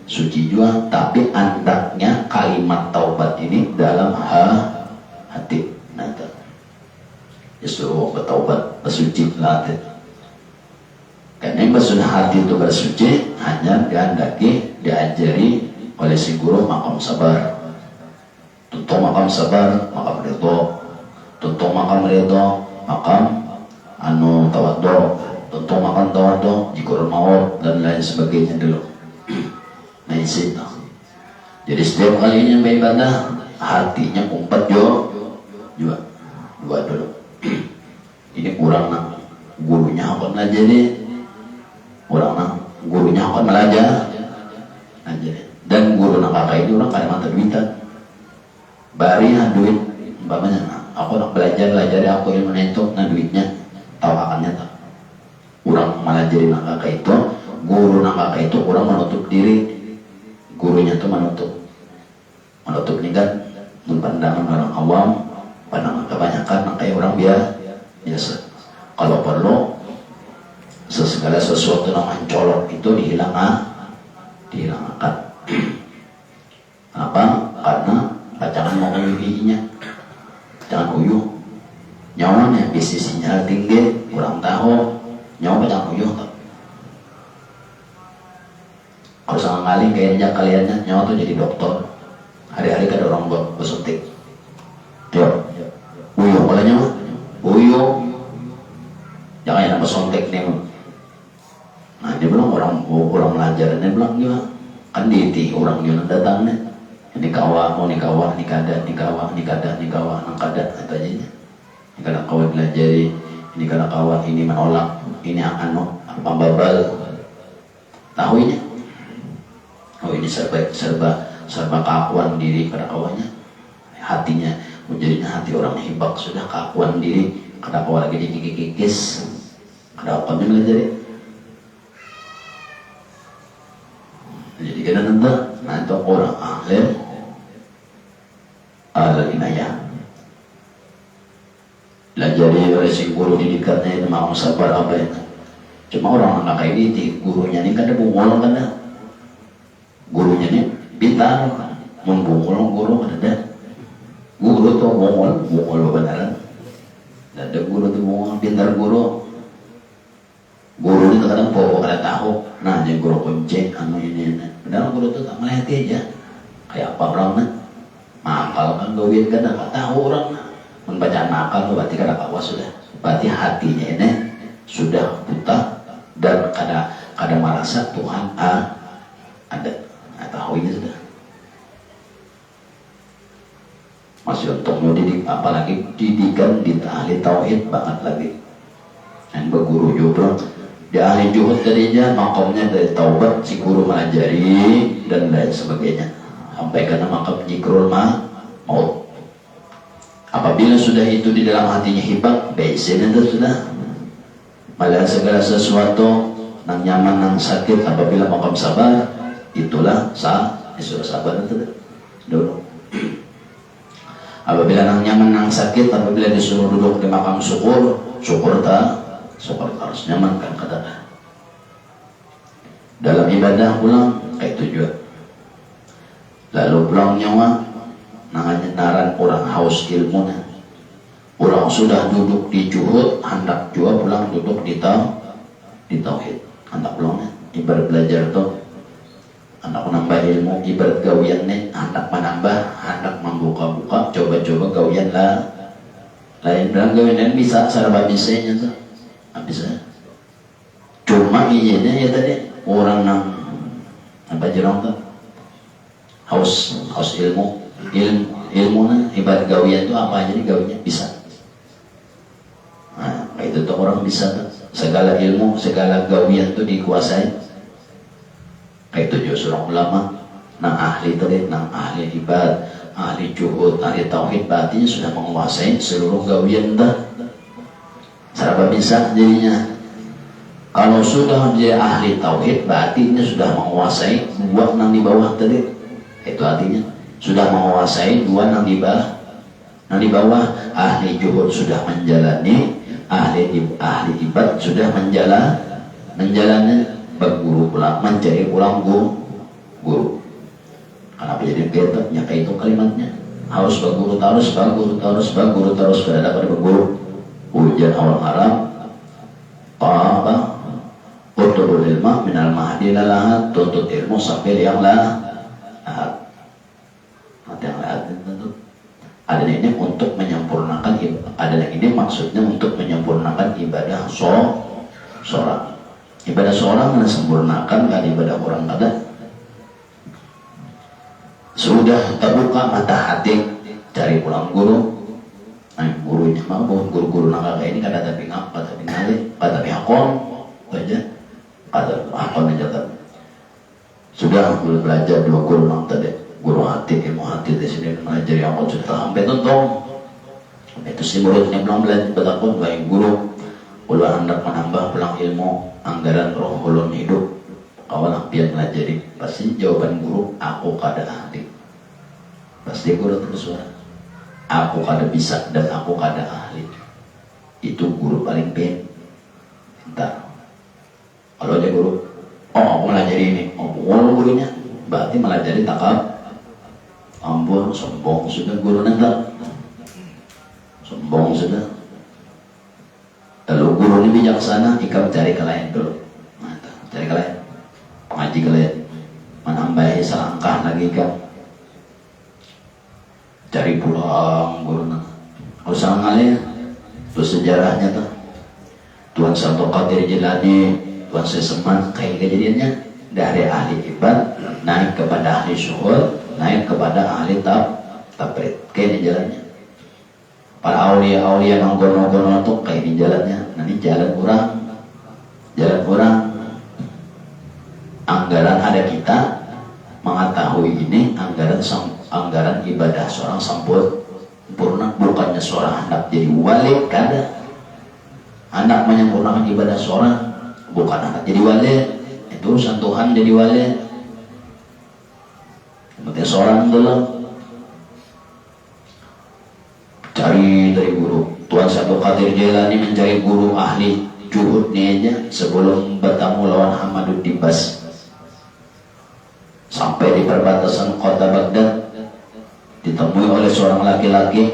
suci juga tapi andaknya kalimat taubat ini dalam hati nanti disuruh bertaubat bersuci latih karena yang sudah hati itu bersuci hanya diajari oleh si guru makam sabar tentu makam sabar makam ridho makam tawaddo tentu makam tawaddo jikur maut dan lain sebagainya dulu nah isi jadi setiap kalinya beribadah hatinya umpat juga dulu ini kurang gurunya akan ngajari kurang gurunya akan belajar ngajari dan guru kakak ini orang Kalimantan duitan bari duit umpamanya aku nak belajar aku ilmu itu duitnya tahu akannya tak orang melajari kakak itu guru kakak itu orang menutup diri gurunya itu menutup ini kan pandangan orang awam pandangan kebanyakan kayak orang biasa kalau perlu segala sesuatu yang mencolok itu dihilangkan apa? Karena jangan mau uyuhinya jangan uyuh nyawana bisnisnya tinggi kurang tahu nyawa jangan uyuh kalau sama kali kayaknya kaliannya nyawa tuh jadi dokter hari-hari kan orang buat bersuntik yuk uyuh kalau nyawa uyuh jangan yang bersuntik nih nah dia bilang orang belajar dia bilang juga kan di orang dia datang nih ini kawah mau nikawah nikada nang kada itu aja ini kada kawah belajari ini kada kawah ini menolak ini pembabal tahu ini ini serba keakuan diri kada kawahnya hatinya menjadinya hati orang hibak sudah keakuan diri kada kawa lagi dikikis kada apa jadi kena tentu nah itu orang alim al-inayah belajar oleh si guru didikatnya itu mau sabar apa itu cuma orang anak kayak gitu gurunya ini kan ada bungol kan gurunya ini pintar kan membungol guru kan ada guru tuh bungol beneran ada guru tuh bungol pintar guru itu kadang pokok kada tahu nah jadi guru kunci anu ini padahal guru tuh tak melihati aja kayak apa orang makal kan gawin kan tak tahu orang membaca nakal berarti kada kawas sudah berarti hatinya ini sudah buta dan kada merasa Tuhan ada tahu ini sudah masih untuk didik apalagi didikan di ahli tauhid banget lagi dan berguru juga di ahli juhud tadinya makamnya dari taubat si guru mengajari dan lain sebagainya sampai karena makam jikrul maut apabila sudah itu di dalam hatinya hibak besin itu sudah malah segala sesuatu nang nyaman nang sakit apabila makam sabar itulah disuruh sabar itu dulu apabila nang nyaman nang sakit apabila disuruh duduk di makam syukur harus nyaman kan kata dalam ibadah pulang kayak itu juga lalu pulang nyawa naran orang haus ilmu orang sudah duduk di juhud hendak juga pulang duduk di tauhid hendak pulangnya ibarat belajar tuh hendak menambah ilmu ibarat gawian nih hendak menambah hendak membuka-buka coba-coba gawian lah lain bilang gawian bisa sarba bisanya tuh bisa cuma izinnya ya tadi orang nang apa jerong tuh haus ilmu ibarat gawian itu apa aja nih gawinya bisa nah itu tuh orang bisa tuh segala ilmu segala gawian tuh dikuasai kayak itu juga seorang ulama nang ahli tadi nang ahli ibad ahli juhud ahli tauhid berarti sudah menguasai seluruh gawian dah serba bisa jadinya kalau sudah menjadi ahli tauhid berarti sudah menguasai dua nang di bawah tadi itu artinya sudah menguasai dua nang di bawah ahli juhud sudah menjalani ahli ibad sudah menjalani berguru pulang mencari pulang guru kenapa jadi ketoknya kayak itu kalimatnya harus berguru terus tidak dapat berguru ujian awal haram apa utubul ilma minal mahdi lalahat tuntut ilmu sampai yang lahat nanti yang lahat itu ada ini untuk menyempurnakan ada yang ini maksudnya untuk menyempurnakan ibadah seorang ibadah seorang disempurnakan kan ibadah orang kada sudah terbuka mata hati cari pulang guru nah gurunya mah guru-guru nangka kayak ini kada tapi ngapa tapi ngali kada tapi hakon aja kada hakon aja kan sudah belajar dua guru nang tadi guru hati ilmu hati di sini mengajari hakon sudah sampai tuntung itu si muridnya belum belajar betakun baik guru kalau hendak menambah pulang ilmu anggaran roh ulun hidup awal pian melajari pasti jawaban guru aku kada ahli pasti guru terus suara aku kada bisa dan aku kada ahli itu guru paling pintar kalau ada guru aku melajari ini gurunya berarti melajari takab ampun sombong sudah guru nanti sombong sudah lalu guru ini bijaksana ikam cari ke lain dulu cari ke lain ngaji ke lain menambahi selangkah lagi kan cari pulang guru kalau salah ngalih terus sejarahnya tuh Tuan Santo Qadir Jilani Tuan Seseman kayak kejadiannya dari ahli ibad naik kepada ahli syuhud naik kepada ahli tabrid kayak di jalannya para aulia yang gono-gono tuh kayak di jalannya nanti jalan kurang anggaran ada kita mengetahui ini anggaran ibadah seorang sempurna, bukannya seorang anak jadi wali, kada. Anak menyempurnakan ibadah seorang, bukan anak jadi wali. Itu urusan Tuhan jadi wali. Penting seorang dulu cari dari guru. Tuan Abdul Qadir Jailani mencari guru ahli juhudnya aja sebelum bertemu lawan Hamaduddin Bas. Sampai di perbatasan kota Baghdad ditemui oleh seorang laki-laki,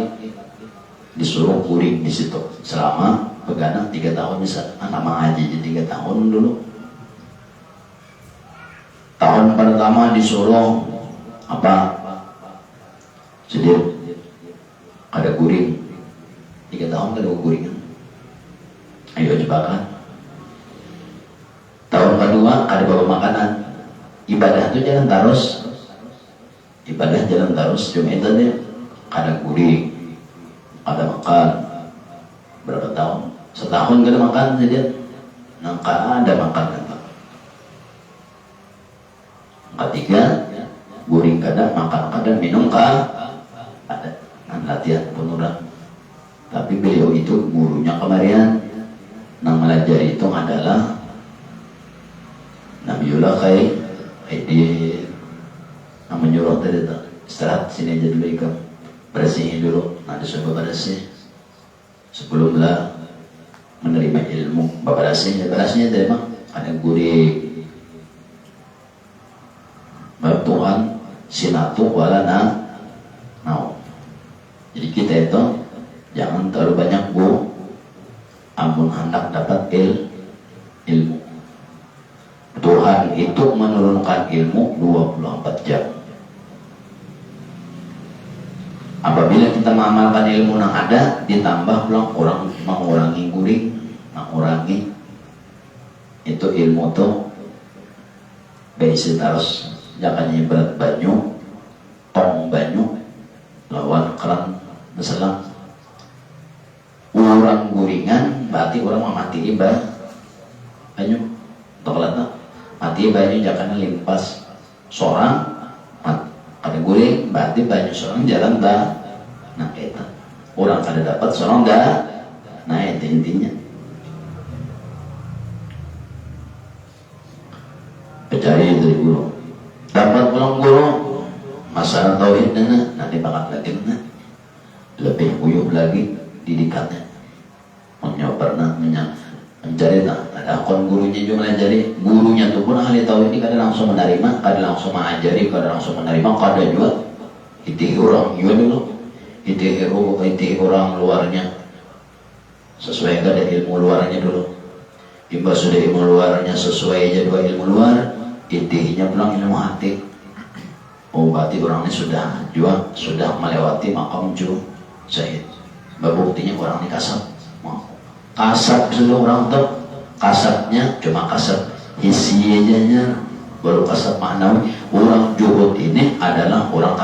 disuruh guring di situ selama begadang 3 tahun. Bisa anak mengaji 3 tahun dulu. Tahun pertama disuruh apa? Sedir, ada guring. 3 tahun kada guring. Ayo jebakan. Tahun kedua ada bawa makanan. Ibadah itu jalan terus. Ibadah jalan terus. Cuma itu deh. Ada guring, ada makan. Berapa tahun? Setahun kada makan saja. Nangka ada makan kata. Ketiga, guring kada, makan kada, minum kada. Ada. Latihan penurang. Tapi beliau itu gurunya kemarin. Yang melajari itu adalah Nabiullah Khaidir. Yang menyuruh tadi itu istirahat sini aja dulu ikam, bersihin dulu. Nanti coba bersih sebelumlah menerima ilmu. Bersihnya dari mana? Ada guring. Bapak Tuhan sinatu walana nau. Jadi kita itu jangan terlalu banyak bu, ampun hendak dapat ilmu. Tuhan itu menurunkan ilmu 24 jam. Apabila kita mengamalkan ilmu yang ada, ditambah pulang orang mengurangi guring, mengurangi itu ilmu tuh besi terus. Jangan berat banyu, tong banyu, lawan keran berselang. Orang guringan berarti orang mati ibadah banyu tokolatna mati banyu jangan limpas seorang ada guring berarti banyu seorang jalan dah. Nah kita orang kada dapat seorang dah. Nah itu intinya. Pencari dari guru, dapat pulang guru masalah tauhid nanti bakal lagi lebih uyuh lagi didikannya. Pernah mencari ada akun gurunya juga melajari. Gurunya tuh pun ahli tauhid ini kadang langsung menerima, kadang langsung mengajari, kadang langsung menerima, kadang juga itih orang juga dulu, itih orang luarnya sesuai kada ilmu luarnya dulu. Imbas sudah ilmu luarnya sesuai aja dua ilmu luar, itihnya pulang ilmu hati. Oh berarti orang ini sudah melewati makam syahid. Buktinya orang ini kasab seluruh orang tuh kasabnya cuma kasab hisi aja, baru kasab maknawi. Orang juhud ini adalah orang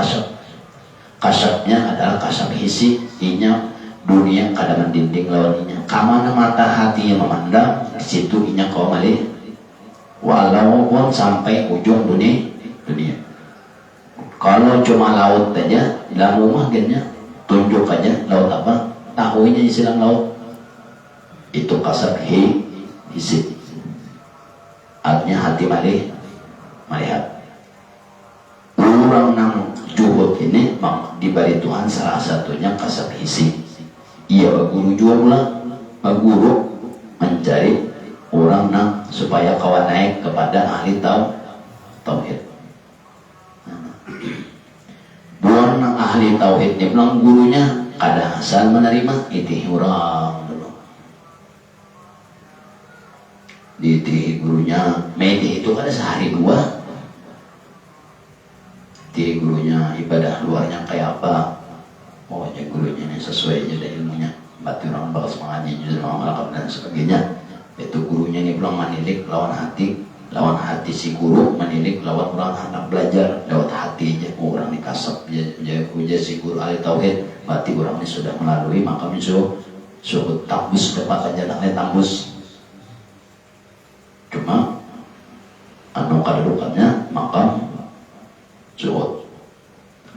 kasabnya adalah kasab hisi. Inya dunia kada mendinding lawannya. Kamana mata hatinya memandang di situ inya kau malih walaupun sampai ujung dunia. Kalau cuma laut aja dalam rumah gennya tunjuk aja laut apa, tahunya istilah laut itu kasar hisi. Artinya hati melihat. Orang nang juhud ini diberi Tuhan salah satunya kasar hisi. Ia guru juga pula, guru mencari orang nang supaya kawan naik kepada ahli tauhid. Buang nang ahli tauhid dia bilang gurunya kada asal menerima itih orang. Di gurunya medih itu ada sehari dua. Di gurunya ibadah luarnya kayak apa, pokoknya gurunya ini sesuai aja dari ilmunya. Batu orang bakal semangatnya juga orang malakam dan sebagainya. Itu gurunya ini pulang manilik lawan hati si guru, manilik lawan orang anak belajar lewat hati aja. Orang dikasap aja si guru ahli tauhid, berarti orang ini sudah melalui makam suruh tambus dapat aja naknya tambus. Cuma kedudukannya makam zuhud,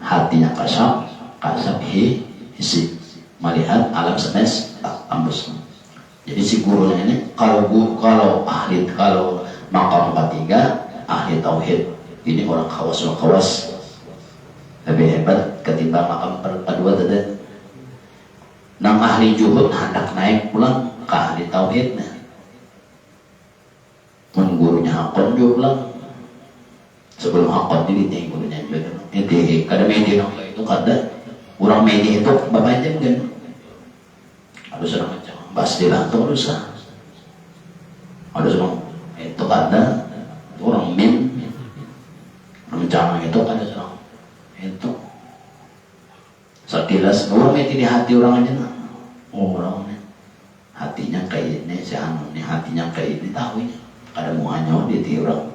hatinya kasab isi melihat alam semesta tambus. Jadi si gurunya ini kalau maqam ketiga ahli tauhid, ini orang khawas lebih hebat ketimbang maqam kedua tadi. Nang ahli juhud hendak naik pulang ke ahli tauhid. Mun gurunya hakon juga pulang. Sebelum hakon ini teh gurunya juga. Itu kada media itu kada orang media itu bapak aja mungkin. Harus orang macam bahas di lantung rusak. Harus orang itu kada orang min rencana itu kada orang itu sekilas orang itu di hati orang aja nah. Orangnya hatinya kayak ini si anu nih hatinya kayak ini tahunya kada mau hanya di orang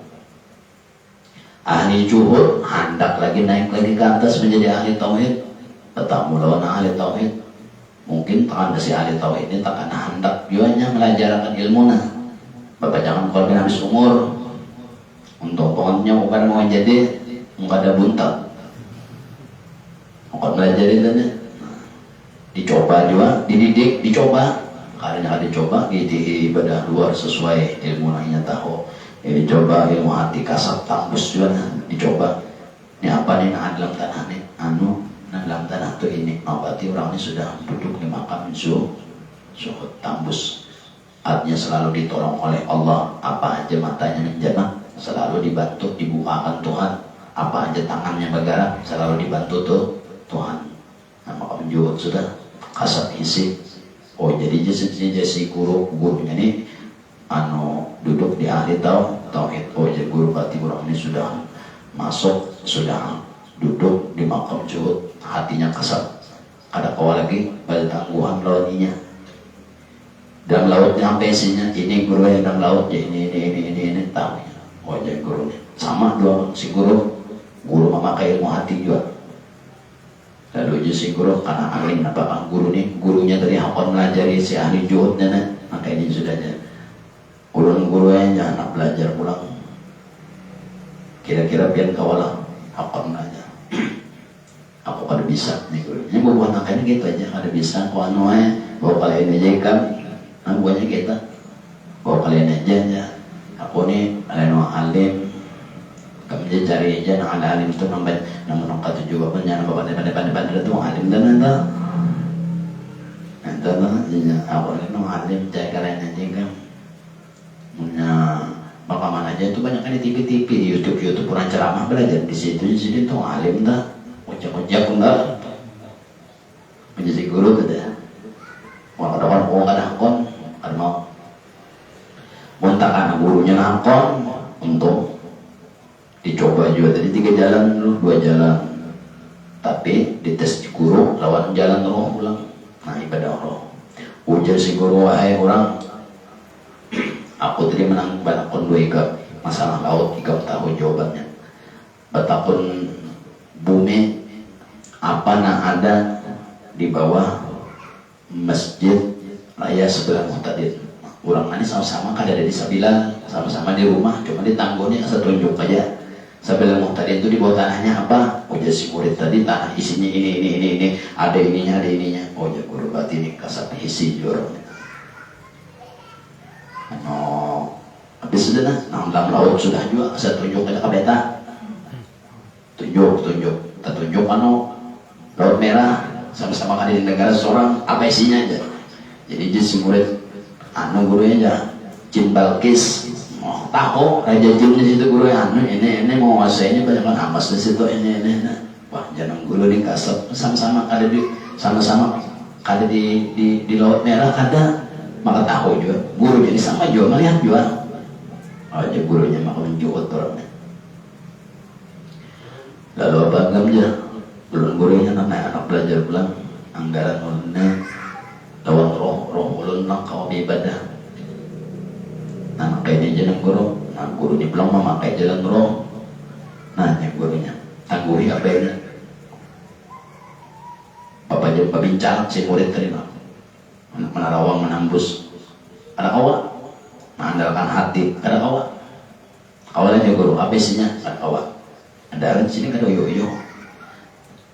ahli juhud hendak lagi naik lagi ke atas menjadi ahli tauhid. Bertamu lawan ahli tauhid mungkin takkan si ahli tauhid ini takkan hendak juanya melajarkan ilmu nah bapak jangan kalau habis umur untuk pokoknya bukan mau jadi nggak ada buntat mau belajar itu dicoba juga dididik dicoba karena dicoba di ibadah luar sesuai ilmu lainnya tahu dicoba ilmu hati kasat tambus juga dicoba ini apa nih nah dalam tanah nih dalam tanah tuh ini berarti orang ini sudah duduk di makam suhud tambus artinya selalu ditolong oleh Allah apa aja matanya menjana selalu dibantu dibukakan Tuhan apa aja tangannya bergerak selalu dibantu tuh Tuhan nah makam juhud sudah kasat isi jadi si gurunya ini duduk di ahli tauhid jadi guru berarti orang ini sudah masuk sudah duduk di makam juhud hatinya kasat ada kawal lagi pada tangguhan lawannya dalam lautnya sampai isinya ini guru yang dalam laut ya ini tahu jadi gurunya sama dua si guru memakai ilmu hati juga. Lalu si guru karena alim apa guru nih gurunya tadi hakon melajari si ahli juhudnya maka ini sudahnya guru yang jangan belajar pulang kira-kira biar kawalah hakon belajar aku kada bisa nih gurunya buat anak gitu aja kada bisa kau bawa kalian aja kan buahnya kita bawa kalian aja aku nih kalian alim kamu cari aja nak alim itu namun kata juga punya nama depan itu alim dan nanti aku ini alim cari kalian aja kan punya makaman aja itu banyak kan di TV di YouTube orang ceramah belajar di sini tuh alim dah ujak enggak menjadi guru tidak orang kada hakon kada mau muntakan gurunya hakon untuk dicoba juga tadi 3 jalan dulu 2 jalan tapi dites guru lawan jalan roh pulang nah ibadah roh ujar si guru wahai orang aku tadi menang banakon 2 ikap masalah laut ikap tahu jawabannya betapun bumi apa yang ada di bawah masjid raya sebelah Muhtadin orang ini sama-sama kan ada di Sabila sama-sama di rumah cuma di tanggungnya setunjuk aja Sabila Muhtadin itu di bawah tanahnya apa ujar si murid tadi tanah isinya ini ada ininya ya guru berarti ini kasat isi jorong habis sudah dalam laut sudah juga saya tunjuk aja ke beta tunjuk laut merah sama-sama kan di negara seorang apa isinya aja jadi si murid gurunya aja Jin Balkis tahu raja Jin di situ guru ini mau menguasainya banyak kan amas di situ ini wah jangan guru di kasat sama-sama ada di laut merah ada maka tahu juga guru jadi sama juga melihat juga aja gurunya maka menjual orangnya lalu apa enggaknya belum gurunya anak belajar pulang anggaran ulunnya lawan roh ulun nak kau ibadah nah makanya jalan guru guru di pulang memakai jalan roh nanya gurunya tangguhi apa ini bapak jumpa bincang si murid terima menarawang menambus ada awak mengandalkan hati ada awalnya guru apa isinya ada awak ada sini kada yo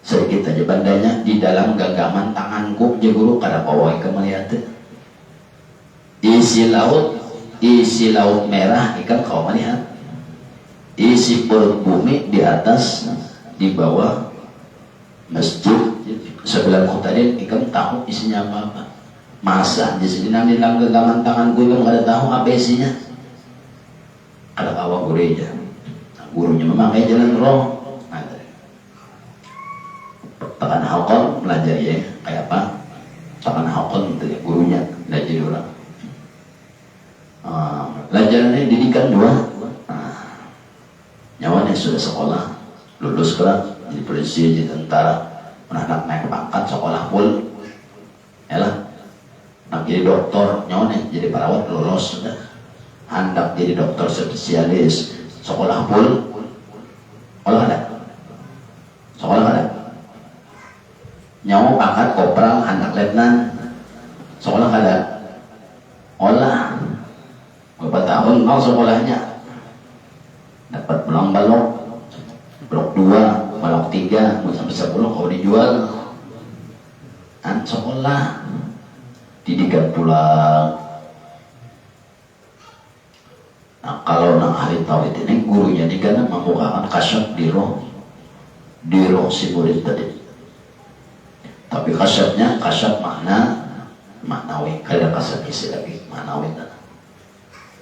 sedikit aja bandanya di dalam genggaman tanganku je guru kada pawai kemelihat isi laut merah ikan kau melihat isi perut bumi di atas di bawah masjid sebelah tadi ikan tahu isinya apa masa di sini di dalam genggaman tanganku ikan kada tahu apa isinya ada awak gurunya gurunya memakai jalan roh tekan hakon belajar ya kayak apa tekan hakon itu ya gurunya belajar orang belajarnya didikan dua nyawanya sudah sekolah lulus kelak jadi polisi jadi tentara anak naik pangkat sekolah full ya lah nak jadi dokter nyawanya jadi perawat lulus sudah hendak jadi dokter spesialis sekolah full sekolah ada sekolah ada nyawa pangkat kopral anak letnan sekolah kada olah beberapa tahun mau sekolahnya dapat pulang balok 2 balok 3 mau sampai 10 kau dijual kan sekolah didikan pulang. Nah kalau nang ahli tauhid ini gurunya dikan membukakan kasyaf di roh si murid tadi. Tapi kasyafnya kasyaf maknawi, kada kasyaf isi lagi maknawi.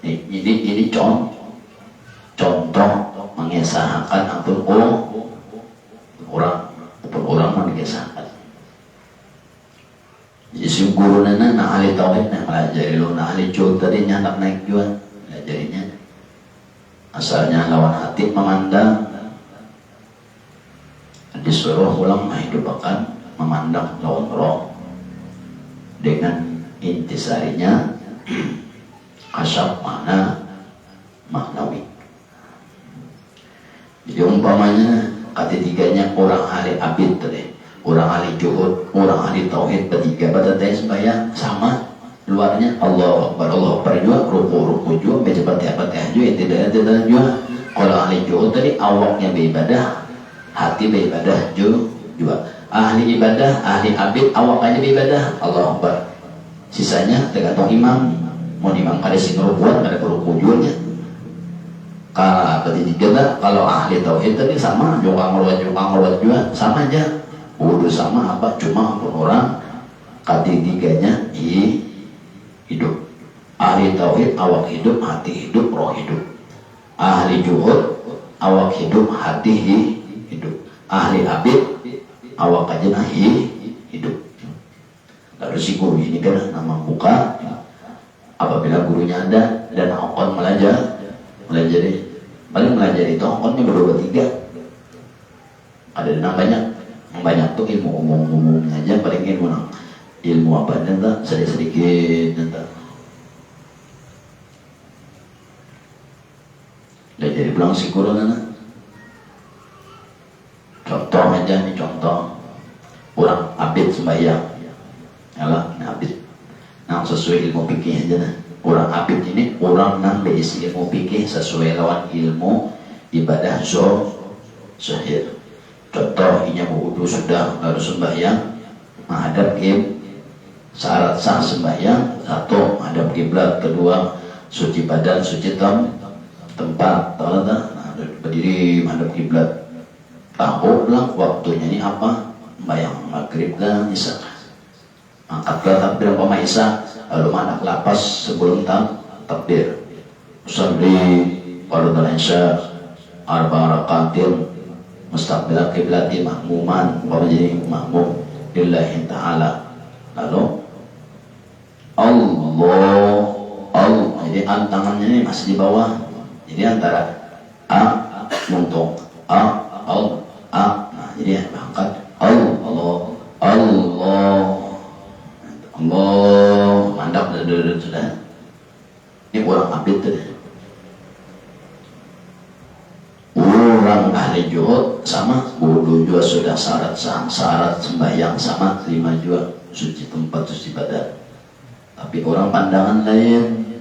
Ini contoh mengesahkan ampun orang mengesahkan. Jadi si guru nana ahli tauhid nak melajari lo ahli jual tadi nyandak naik jual melajarinya. Asalnya lawan hati memandang disuruh ulang hidupkan memandang lawan roh dengan intisarinya kasyaf maknawi. Jadi umpamanya ketiganya orang ahli abid tadi, orang ahli juhud, orang ahli tauhid bertiga pada tes sembahyang sama luarnya Allah Akbar juga ruku juga baca Fatihah juga tidak juga. Kalau ahli juhud tadi awaknya beribadah, hati beribadah juga. Ahli ibadah, ahli abid, awak aja beribadah Allah Akbar. Sisanya tergantung imam. Mau imam kada sing rukuan kada rukujunya. Kalau ahli tauhid tadi sama juga ngeluat juga sama aja. Udah sama apa cuma pun orang ketiganya hidup. Ahli tauhid awak hidup, hati hidup, roh hidup. Ahli juhud awak hidup, hati hidup. Ahli abid awak aja hidup. Lalu si guru ini kan nama buka apabila gurunya ada dan akon melajari paling melajari itu akonnya berdua 3 ada yang banyak tuh ilmu umumnya aja paling ilmu apa nanti sedikit nanti belajar bilang si guru nana contoh aja nih contoh orang abid sembahyang yalah abid nang sesuai ilmu fikih aja nah orang abid ini orang nang berisi ilmu fikih sesuai lawan ilmu ibadah zahir. Contoh inya wudu sudah lalu sembahyang menghadap syarat sah sembahyang 1 menghadap kiblat, 2 suci badan suci tempat tahu tak berdiri menghadap kiblat. Tahu lah waktunya ini apa sembahyang maghrib dan isya angkatlah takbir umpama isya lalu anak lapas sebelum takbir usalli fardhu isya 4 rakaatin mustaqbil qiblati mahmuman umpama jadi makmum lillahi ta'ala lalu Allah jadi tangannya ini masih di bawah jadi antara muntung nah jadi angkat Allah mandap sudah. Ini orang abid tadi. Orang ahli juhud sama wudu juga sudah syarat sembahyang sama 5 juga suci tempat suci badan. Tapi orang pandangan lain,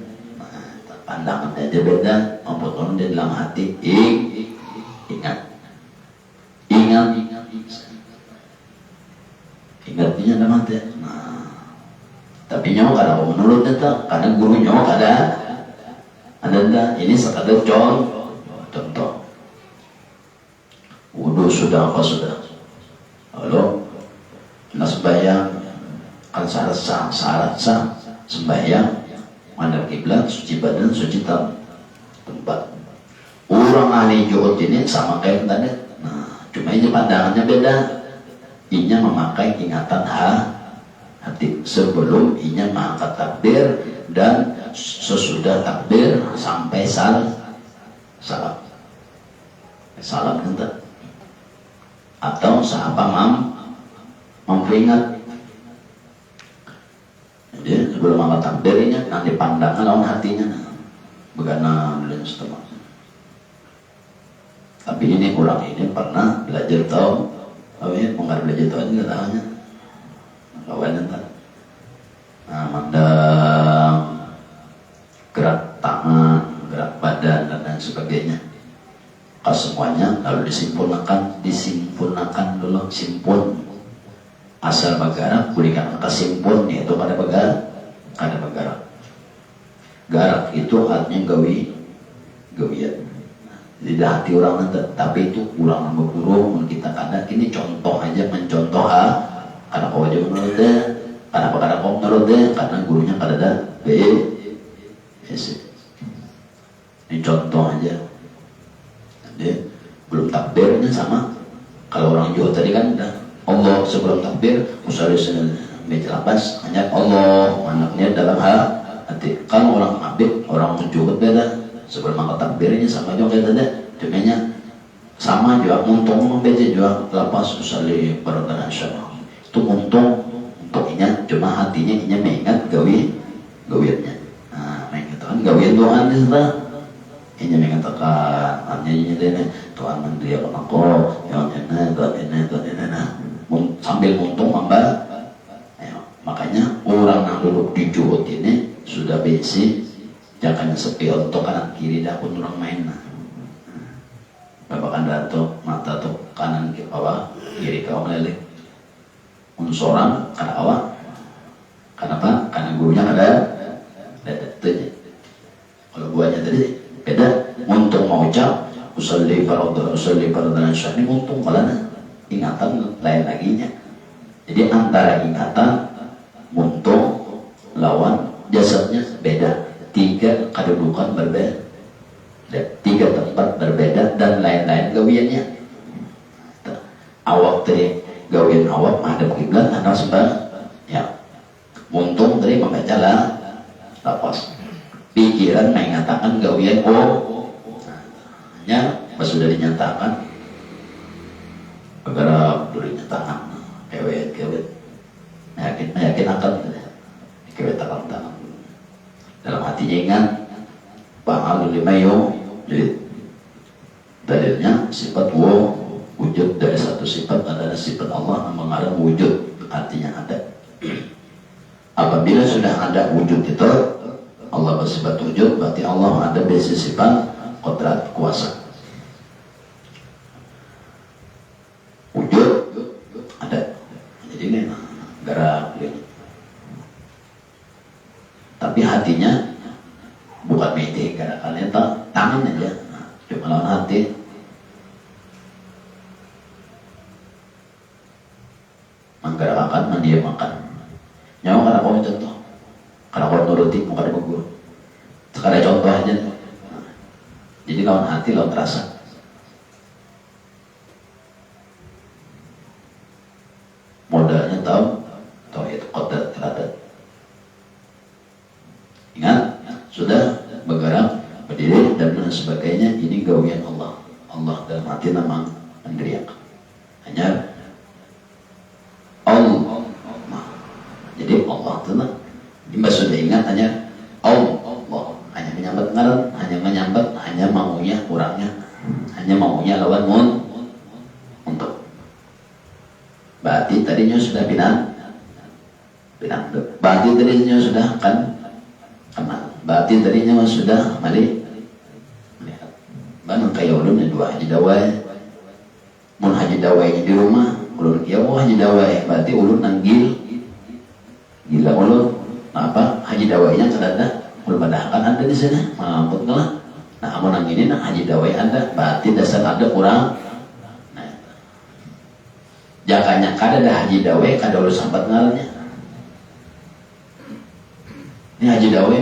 pandangan aja beda. Maupun di dalam hati ingat ingatnya ada mati. Nah, tapi nyawa kada menurut kita, karena guru nyawa kada ada. Ini sekadar contoh. Wudhu sudah apa sudah? Lalu nak sembahyang kan syarat sah sembahyang menghadap kiblat, suci badan, suci tempat. Orang ahli juhud ini sama kayak tadi. Nah, cuma ini pandangannya beda. Inya memakai ingatan hati sebelum inya mengangkat takbir dan sesudah takbir sampai salam kita atau sahabat memperingat. Jadi sebelum mengangkat takbirnya nanti pandangan lawan hatinya begana dan setelah. Tapi ini orang ini pernah belajar tahu, mengenai belajar tahu juga tahunya kawan entah. Nah, mandang gerak tangan, gerak badan dan lain sebagainya. Semuanya lalu disimpulkan dulu, simpul asal bagara berikan kesimpul yaitu pada bagara. Garak itu artinya gawian. Tidak hati orang nanti, tapi itu ulang nama guru kita kada. Ini contoh aja mencontoh karena kau aja menurut deh, karena kau menurut deh, karena gurunya kada ada ini contoh aja. Jadi belum takbirnya sama. Kalau orang Jawa tadi kan udah Allah sebelum takbir, usaha mejelabas hanya Allah anaknya dalam hati. Kalau orang abid, orang menjuhud beda. Sebelum angkat takbirnya sama juga kayak tadi, cumanya sama juga muntung membaca juga lapas usali peradaban syarah. Itu muntung untuk inya, cuma hatinya inya mengingat gawiannya. Nah, mengingat kan gawian doa di sana. Inya mengatakan, hanya inya dene Tuhan mendria aku, yang ini, nah sambil muntung mamba. Makanya orang yang duduk di juhud ini sudah besi. Jangan sepi untuk kanan kiri dah pun orang main. Bapak kanda tuh mata tuh kanan ke bawah kiri ke bawah meleleh. Unsorang karena awak. Kenapa? Karena gurunya ada tuh. Kalau buahnya tadi beda. Untung mau ucap usalli fardhan syahni untung malah ingatan lain laginya. Jadi antara ingatan untung lawan jasadnya beda. 3 kedudukan berbeda, 3 tempat berbeda dan lain-lain gawiannya. Awak tadi gawian awak menghadap kiblat atau sembah ya. Untung tadi membaca lapas. Pikiran mengatakan gawian nya sudah dinyatakan bergerak dulu dinyatakan kewet yakin akan kewet tangan dalam hatinya ingat ba'al limayo. Jadi dalilnya sifat wujud dari satu sifat adalah sifat Allah yang mengarah wujud, artinya ada. Apabila sudah ada wujud itu Allah bersifat wujud, berarti Allah ada bersifat kodrat kuasa. Wujud ada, jadi ini gerak ini. Tapi hatinya bukan mete karena kalian tangan aja, cuma lawan hati. Menggerakkan, mendiamkan. Nyawa karena kau contoh, karena kau nuruti bukan guru. Sekarang contoh aja. Jadi lawan hati, lawan terasa. Modalnya tahu tauhid qadar iradat. Ingat, sudah bergerak, berdiri dan lain sebagainya. Ini gawian Allah. Allah dalam hati nama mendiriak. Hanya Allah. Jadi Allah itu lah. Ini sudah ingat hanya Allah. Hanya menyambat ngaran, hanya maunya kurangnya, hanya maunya lawan untuk. Berarti tadinya sudah pinang. Berarti tadinya sudah kan. Batin tadinya sudah melihat. Banyak kayak ulun 2 haji dawai. Mun haji dawainya di rumah ulun kieu haji dawai berarti ulun nanggil gila ulun apa haji dawainya kadada ulun padahkan ada di sana mamput lah. Nah amun nang ini nah haji dawai ada berarti dasar ada kurang. Nah jakanya kada dah haji dawai kada ulun sampat ngaranya ini haji dawai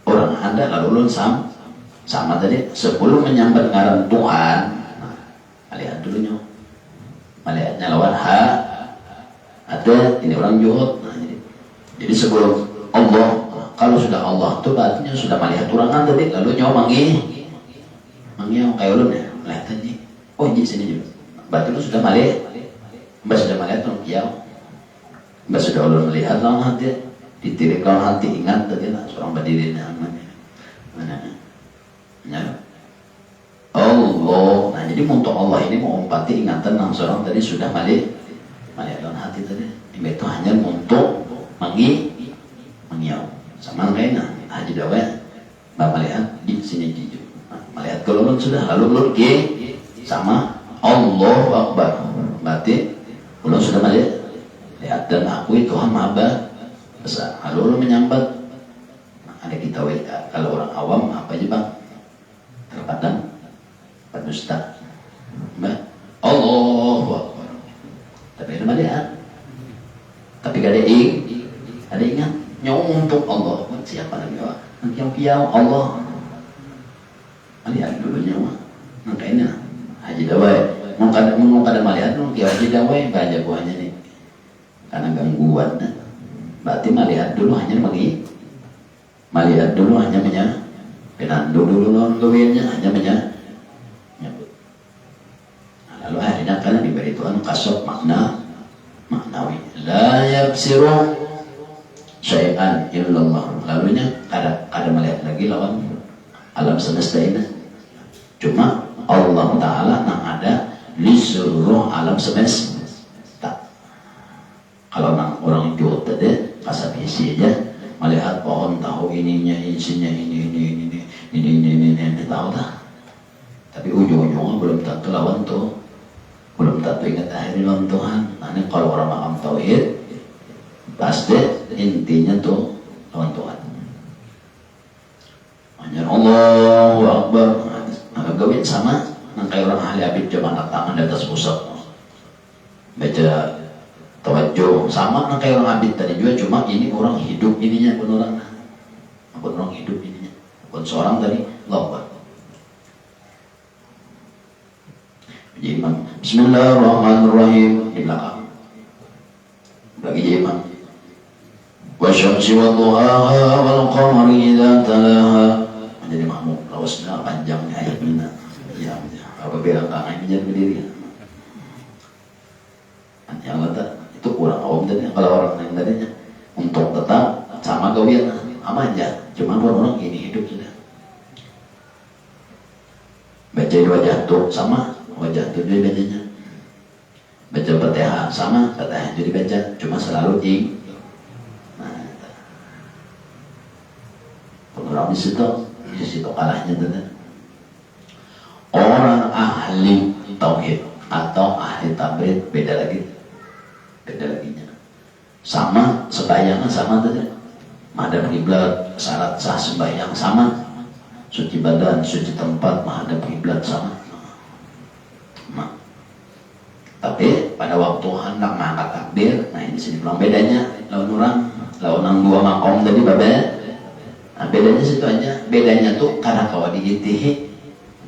orang anda lalu ulun sama tadi sebelum menyambat ngaran Tuhan. Nah, lihat dulunya melihatnya lawan ha ada ini orang juhud. Nah, jadi sebelum Allah kalau sudah Allah itu berarti sudah melihat turangan tadi lalu nyawa mangi kayak ulun ya melihat tadi oh di sini juga berarti lu sudah melihat mbak sudah melihat tuh kiau mbak sudah ulun melihat lawan hati ditirik lawan hati ingat tadi lah seorang berdiri namanya mana ya Allah. Nah jadi untuk Allah ini mau umpati ingatan nang seorang tadi sudah melihat lawan hati tadi itu hanya untuk mengiau sama kayaknya haji dawai mbak melihat di sini jujur melihat kalau ulun sudah lalu ulun sama Allahu Akbar berarti ulun sudah melihat dan akui Tuhan Maha Besar lalu ulun menyambat. Nah, ada kita kalau orang awam apa aja bang terkadang pendusta mbak Allahu Akbar tapi ada melihat tapi gak ada ingat nyong untuk Allah siapa namanya yang Allah melihat dulu nyawa makanya haji dawai mau kada melihat nung kiau haji dawai banyak buahnya nih karena gangguan berarti melihat dulu hanya melihat dulu hanya penandu dulu non gawinnya hanya menyebut. Nah, lalu akhirnya kalian diberi Tuhan kasut maknawi la yabsiru syai'an illallah lalunya ada melihat lagi lawan alam semesta ini cuma Allah Ta'ala yang ada di seluruh alam semesta. Kalau orang juhud tadi kasar isi aja melihat pohon tahu ininya isinya ini tahu dah tapi ujung-ujungnya belum tentu lawan tuh belum tentu ingat akhirnya lawan Tuhan. Nah ini kalau orang makam tauhid pasti intinya tuh lawan Tuhan hanya Allahu Akbar. Nah gawin sama nang kayak orang ahli abid coba tangan di atas pusat baca tawajjuh sama nang kayak orang abid tadi juga cuma ini orang hidup ininya pun orang hidup ininya pun seorang tadi Allah jadi imam Bismillahirrahmanirrahim di belakang lagi jadi imam wasyamsi wa duhaha wal qamari idza talaha menjadi makmum lawasnya panjangnya ayat mina ya apa bilang tangan ini jadi berdiri yang kata itu kurang awam tadi kalau orang yang tadinya untuk tetap sama gawian sama aja cuma orang ini hidup sudah baca wajah tuh sama wajah tuh dia bacanya baca Fatihah sama Fatihah jadi baca cuma selalu orang di situ kalahnya tadi orang ahli tauhid atau ahli tabrid beda lagi sama sembahyangnya sama tadi menghadap kiblat syarat sah sembahyang sama suci badan suci tempat menghadap kiblat sama tapi pada waktu hendak mengangkat takbir nah ini sini pulang bedanya lawan orang dua makom tadi babanya. Nah, bedanya situ aja. Bedanya tuh karena kawa diitihi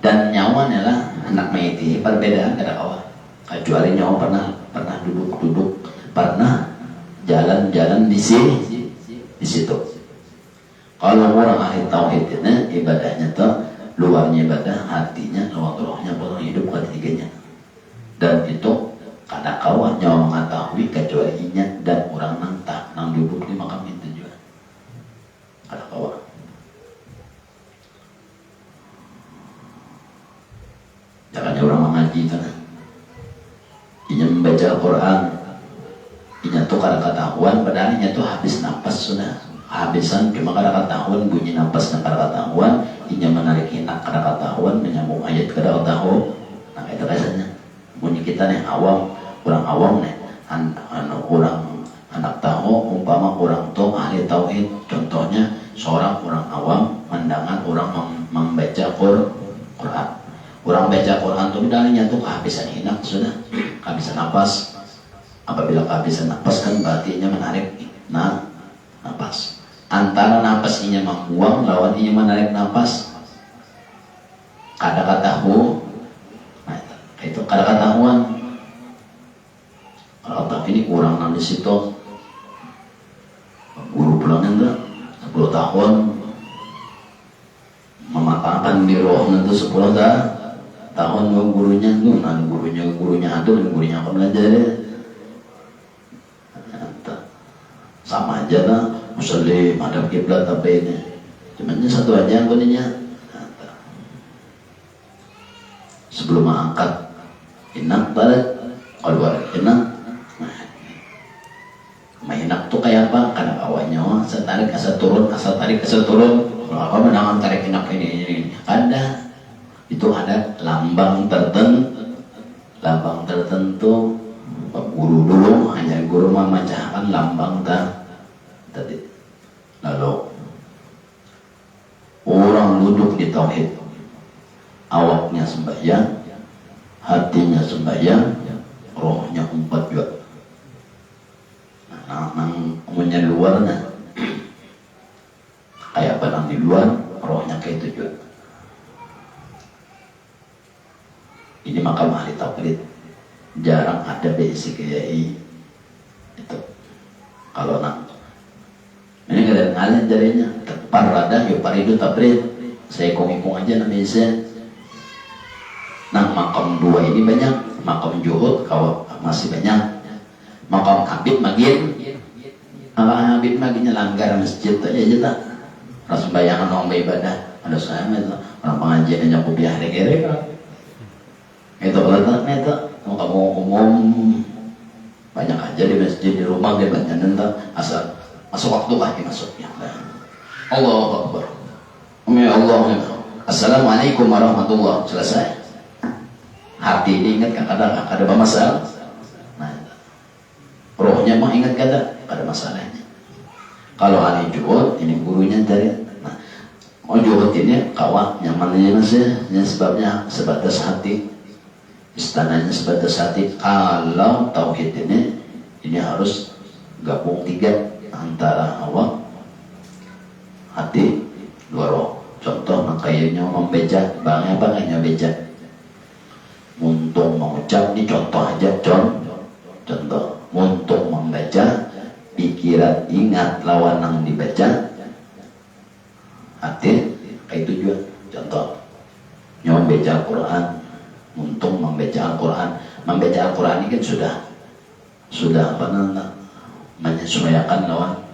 dan nyawa adalah anak mengitihi. Perbedaan kada kawa. Kecuali nyawa pernah duduk, pernah jalan-jalan di situ. Kalau orang ahli tauhid ini ibadahnya tuh luarnya ibadah, hatinya, rohnya orang hidup ketiganya. Dan itu kada kawa nyawa mengetahui kecuali ingat dan orang nang duduk di makam itu juga. Ada kawan jangan orang mengaji kan inya membaca Al-Quran inya tuh kada ketahuan padahal inya tuh habis nafas sudah habisan cuma kada ketahuan bunyi nafasnya kada ketahuan inya menarik hinak kada ketahuan menyambung ayat kada ketahuan nah itu rasanya bunyi kita nih awam orang awam nih, orang anak tahu umpama orang tuh ahli tauhid, contohnya seorang orang awam mendengar orang membaca Quran. Orang baca Quran tuh dalilnya tuh kehabisan hinak sudah, kehabisan napas. Apabila kehabisan napas kan berarti menarik napas. Antara napas ini membuang lawan ini menarik napas. Kata-kata hu, nah, itu kata-kata huan. Kalau tak ini kurang nanti situ guru pulang enggak 10 tahun mematangkan di roh nanti 10 tahun gurunya tuh, nah gurunya ada dan gurunya akan belajar ya. Sama aja lah, muslim ada kiblat tapi ini cuman satu aja yang bunyinya. Sebelum angkat inak barat keluar inak. Mainak tuh kayak apa? Karena awalnya asa tarik asa turun, asa tarik asa turun. Apa menangan tarik inak ini ada. Itu ada lambang tertentu. Guru dulu hanya guru memecahkan lambang tadi. Lalu orang duduk di tauhid, awaknya sembahyang, hatinya sembahyang, rohnya 4 juga. Nang umumnya luarnya kayak apa nang di luar, rohnya kayak itu juga. Ini makam ahli tauhid. Jarang ada basic kiai itu. Kalau nang ini kadang ngalir jadinya tepar rada yuk paridu taprit saya kongikong aja namanya saya. Nah makam 2 ini banyak, makam juhud kalau masih banyak, makam habib magin habib maginya langgar masjid aja aja tak langsung bayangan orang beribadah ada saya orang pengajian aja kopiah degere itu kalau itu kamu umum banyak aja di masjid di rumah dia banyak nentang asal masuk waktu lagi masuknya. Allahu Akbar. Allah. Assalamualaikum warahmatullahi selesai. Hati diingat kadang ada masalah. Nah, rohnya mah ingat ada masalahnya. Kalau hari Jumat ini gurunya dari Jumat ini kawat nyamannya masih sebabnya sebatas hati. Istananya sebatas hati. Kalau tauhid ini harus gabung 3 antara awak, hati, 2 roh. Contoh makanya membeja, bangnya apa kayaknya beja. Untuk mengucap ini contoh aja contoh. Untuk membaca, pikiran ingat lawan yang dibaca, hati kayak itu juga. Contoh, membaca Al-Quran. Untuk membaca Al-Quran ini kan sudah apa namanya menyesuaikan lawan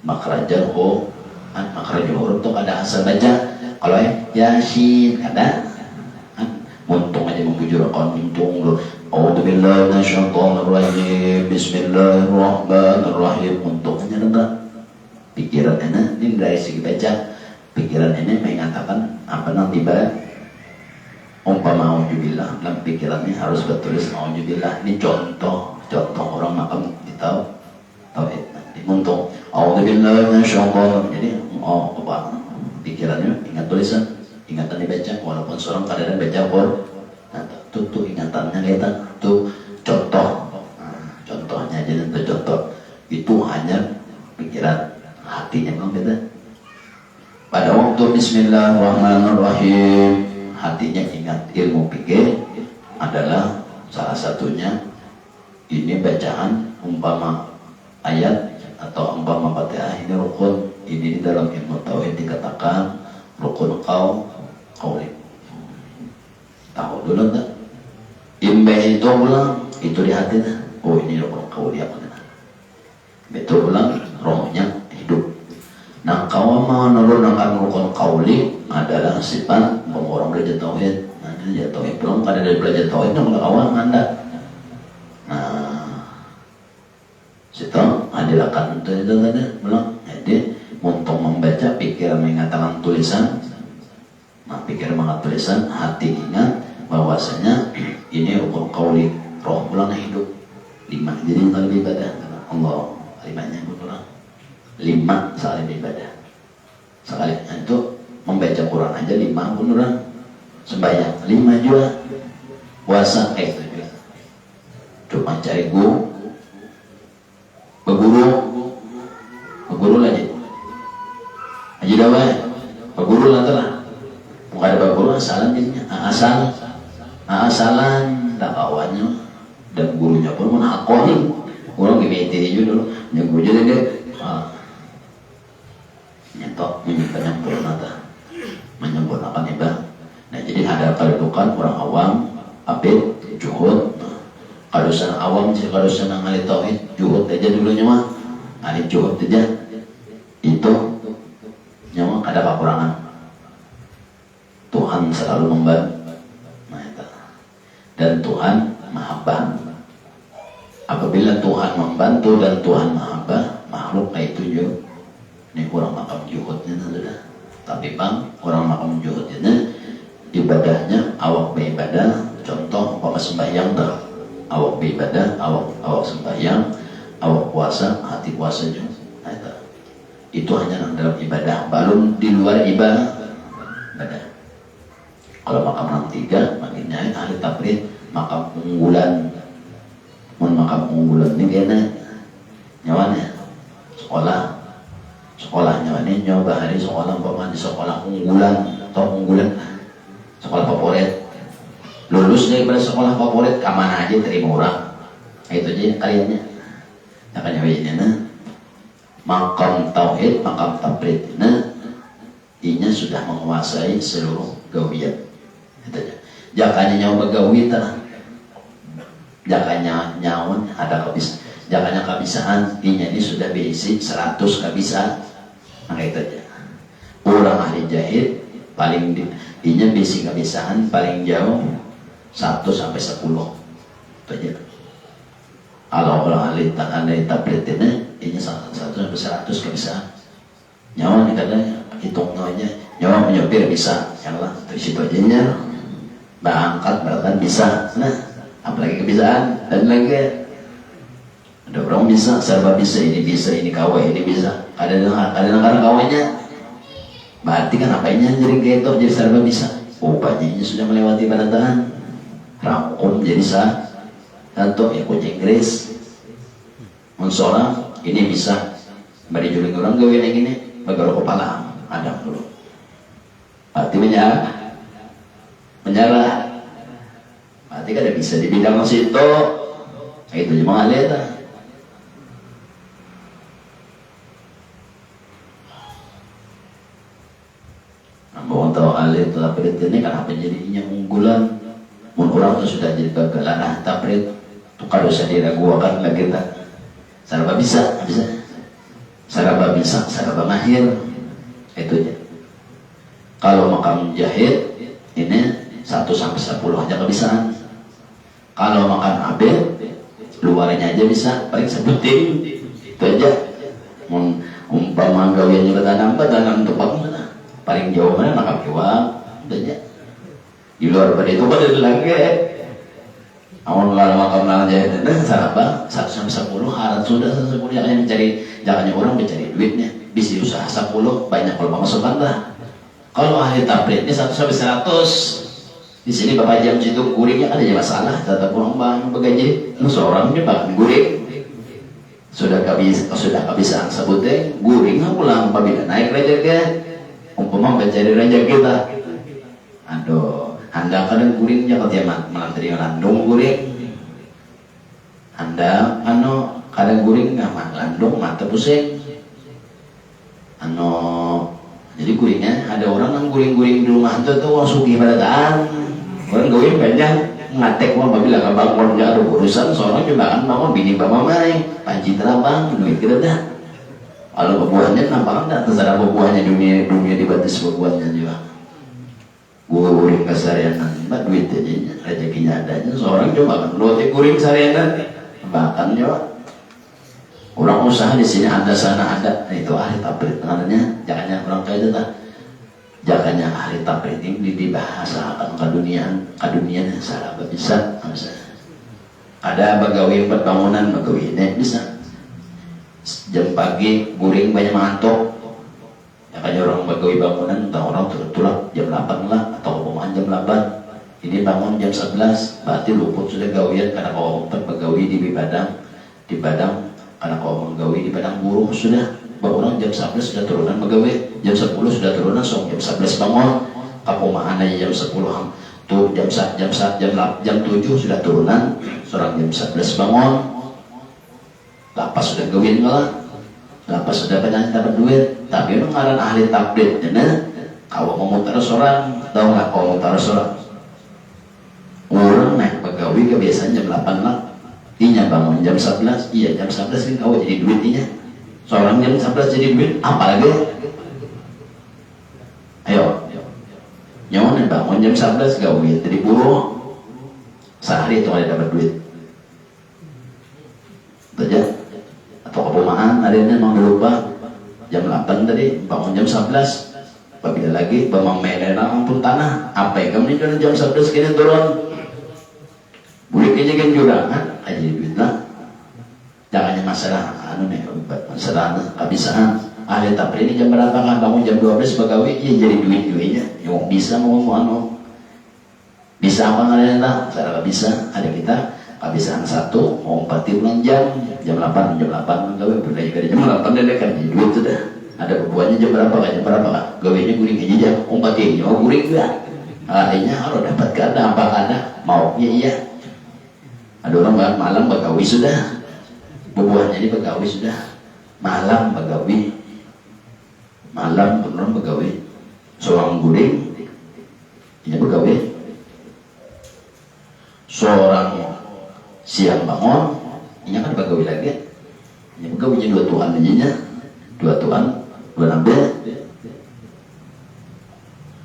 makrajal huruf tuh ada asal baca. Kalau Yasin ada muntung aja membujur akon muntung lu A'udzubillahi minasyaitonirrajim Bismillahirrahmanirrahim untungnya enggak pikiran ini dari segi baca pikiran ini mengatakan apa nanti tiba umpama auzubillah dalam pikirannya harus bertulis auzubillah. Ini contoh orang makam di tauhid untuk auzubillah minasyaitonir. Jadi apa pikirannya ingat tulisan, ingatan dibaca walaupun seorang kadang baca Quran. Nah, tuh ingatannya kita tuh contoh. Contohnya aja itu contoh. Itu hanya pikiran hatinya memang kita. Pada waktu Bismillahirrahmanirrahim hatinya ingat ilmu fikih adalah salah satunya ini bacaan umpama ayat atau umpama Fatihah ini rukun. Ini di dalam ilmu tauhid dikatakan rukun qauli. Tahu dulu enggak? Imbe itu ulang itu di hatinya. Oh ini rukun qauli apa kan? Betul ulang rohnya hidup. Nah kalau mau menurunkan rukun qauli adalah sifat orang belajar tauhid. Nah, belajar tauhid belum kada dari belajar tauhid nang awal Anda. Nah, situ adilakan itu tadi belum. Jadi untuk membaca pikiran mengatakan tulisan. Nah, pikiran mengatakan tulisan, hati ingat bahwasanya ini rukun qauli. roh ulang hidup 5 jadi kalau ibadah Allah 5-nya orang 5 sekali ibadah sekali itu membaca Quran aja 5 pun orang sembahyang 5 juga puasa itu juga cuma cari berguru lagi aja dawa berguru lah telah mau ada berguru asalan jadinya asalan tak kawannya dan gurunya pun menakoni orang gimiti juga dulu yang gue jadi dia nyetok menyempurnakan ibadah. Nah jadi ada kedudukan orang awam abid juhud kalau sana awam sih kalau sana ngali tauhid juhud aja dulunya mah ngali juhud aja itu nyawa ada kekurangan Tuhan selalu membantu nah, itu. Dan Tuhan maha bantu apabila Tuhan membantu dan Tuhan maha makhluk itu juga ini kurang makam juhudnya sudah tapi bang kurang makam juhudnya ibadahnya awak beribadah contoh apa sembahyang dah awak beribadah awak sembahyang awak puasa hati puasa juga nah, itu hanya dalam ibadah belum di luar ibadah kalau makam yang 3 makinnya ahli tabrid makam unggulan makam unggulan ini kayaknya nyawane sekolah nyawane nyoba hari sekolah umpama di sekolah unggulan atau unggulan sekolah favorit lulus daripada sekolah favorit kemana aja terima orang itu aja kaliannya makanya begini makam tauhid makam tabrid inya sudah menguasai seluruh gawian itu aja jakanya nyawa gawi tanah jakanya nyawan ada jakanya kebisaan inya ini sudah berisi 100 kebisaan nah itu aja orang ahli jahit paling inya basic kebisaan paling jauh 1 sampai 10 itu aja kalau orang ahli tablet ini inya 1 sampai 100 kebisaan nyawa nih katanya hitung aja nyawa menyopir bisa yang lah dari situ aja nya berangkat berangkat bisa nah apalagi kebisaan dan lagi ada orang bisa serba bisa ini kawai ini bisa ada negara kawainya berarti kan apanya jadi getok jadi serba bisa upahnya sudah melewati penantangan rangkum jadi sah atau ya kunci Inggris mensolah ini bisa bari juling orang gawin yang ini bagaro kepala ada dulu berarti menyerah berarti kan bisa di bidang situ itu cuma lihat mau tahu alih tabrid ini kenapa jadinya unggulan mun orang itu sudah jadi bagalan tabrid itu kalau bisa diragukan lagi kita serba bisa serba mahir itu aja kalau makam jahit ini 1 sampai 10 aja kebisaan kalau makan abid luarnya aja bisa paling sebutin itu aja umpama gawian juga tanam tepang mana paling jauh mana makam iwak itu aja di luar pada itu pada lagi awal kalau makam aja dan sarapa 1 sampai 10 harap sudah 10 jangan orang mencari duitnya bisa usaha 10 banyak kalau pemasukan lah kalau ahli tabrid ini 1 sampai 100 di sini bapak jam situ guringnya kan ada masalah tetap pulang bang begaji seorang ini bahkan guring sudah kebiasaan sebutnya guring pulang apabila naik raja ke umpama mencari raja kita aduh anda kadang guringnya kalau malam tadi landung guring anda kadang guring nggak landung mata pusing jadi guringnya ada orang yang guring-guring di rumah itu tuh orang sugih pada tahan orang guring banyak ngatek mah apabila nggak bangun nggak ada urusan seorang juga kan bangun bini bapak mai panci terabang duit kita dah kalau bebuahnya nampak dah terserah bebuahnya dunia dibatis bebuahnya juga guring kesarian mbak duit aja rezekinya adanya seorang coba kan lote guring kesarian bahkan juga orang usaha di sini ada sana ada itu ahli tabrid namanya jangannya orang kaya dah jangannya ahli tabrid ini dibahasakan ke dunia salah bisa Ada bagawi bangunan bagawi ini bisa jam pagi guring banyak mantok ya kan orang bagawi bangunan entah orang tulak jam 8 lah atau pemain jam 8 ini bangun jam 11 berarti luput sudah gawian karena kau bagawi di Padang karena kau menggawi di Padang buruh sudah bangunan jam 11 sudah turunan bagawi jam 10 sudah turunan jam 11 bangun kapumaan aja jam 10 tuh jam 7 sudah turunan seorang jam 11 bangun lapas sudah gawin lah lapas sudah banyak dapat duit tapi itu ngaran ahli tablet ya kalau memutar seorang tahu nggak kalau memutar seorang orang naik pegawai kebiasaan jam 8 lah inya bangun jam 11 iya jam 11 kan kau jadi duit inya seorang jam 11 jadi duit apa lagi ayo nyawa bangun jam 11 gawe jadi buruh sehari itu ada dapat duit saja atau kepomaan ada yang mau lupa jam 8 tadi bangun jam 11 apabila lagi bamang melena ampun tanah apa yang kamu ini jam 11 kini turun boleh kayaknya kan jurangan aja duit lah jangannya masalah masalah kebiasaan ahli tapri ini jam berapa kan bangun jam 12 pegawai iya jadi duit-duitnya yang bisa mau bisa apa nggak ada cara bisa ada kita kebiasaan satu mau 40 bulan jam 8 pegawai berdaya dari jam 8 dan kan jadi duit sudah ada buahnya jam berapa kan gawainya guring aja jam 4 mau guring enggak artinya harus dapat kada apa kada mau iya ada orang malam pegawai sudah buahnya ini pegawai sudah malam pegawai malam beneran pegawai seorang guring ini pegawai seorang siang bangun ini kan pegawai lagi ini pegawainya 2 tuan aja 2 tuan 2 nambah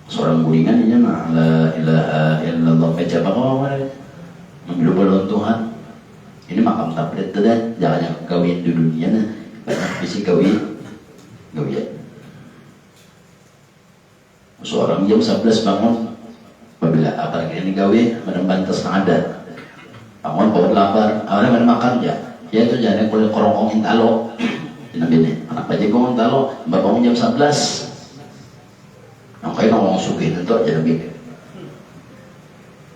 seorang guringan ini mah la ilaha illallah baca apa mengilu balon Tuhan ini makam tablet tadi jangan yang pegawai di dunia banyak visi gawi seorang jam 11 bangun apabila apalagi ini gawe menembantas ada bangun bawa lapar awalnya mana makan ya itu jangan boleh korongongin talo ini anak baji korong talo bangun jam 11 makanya ngomong suki itu aja lebih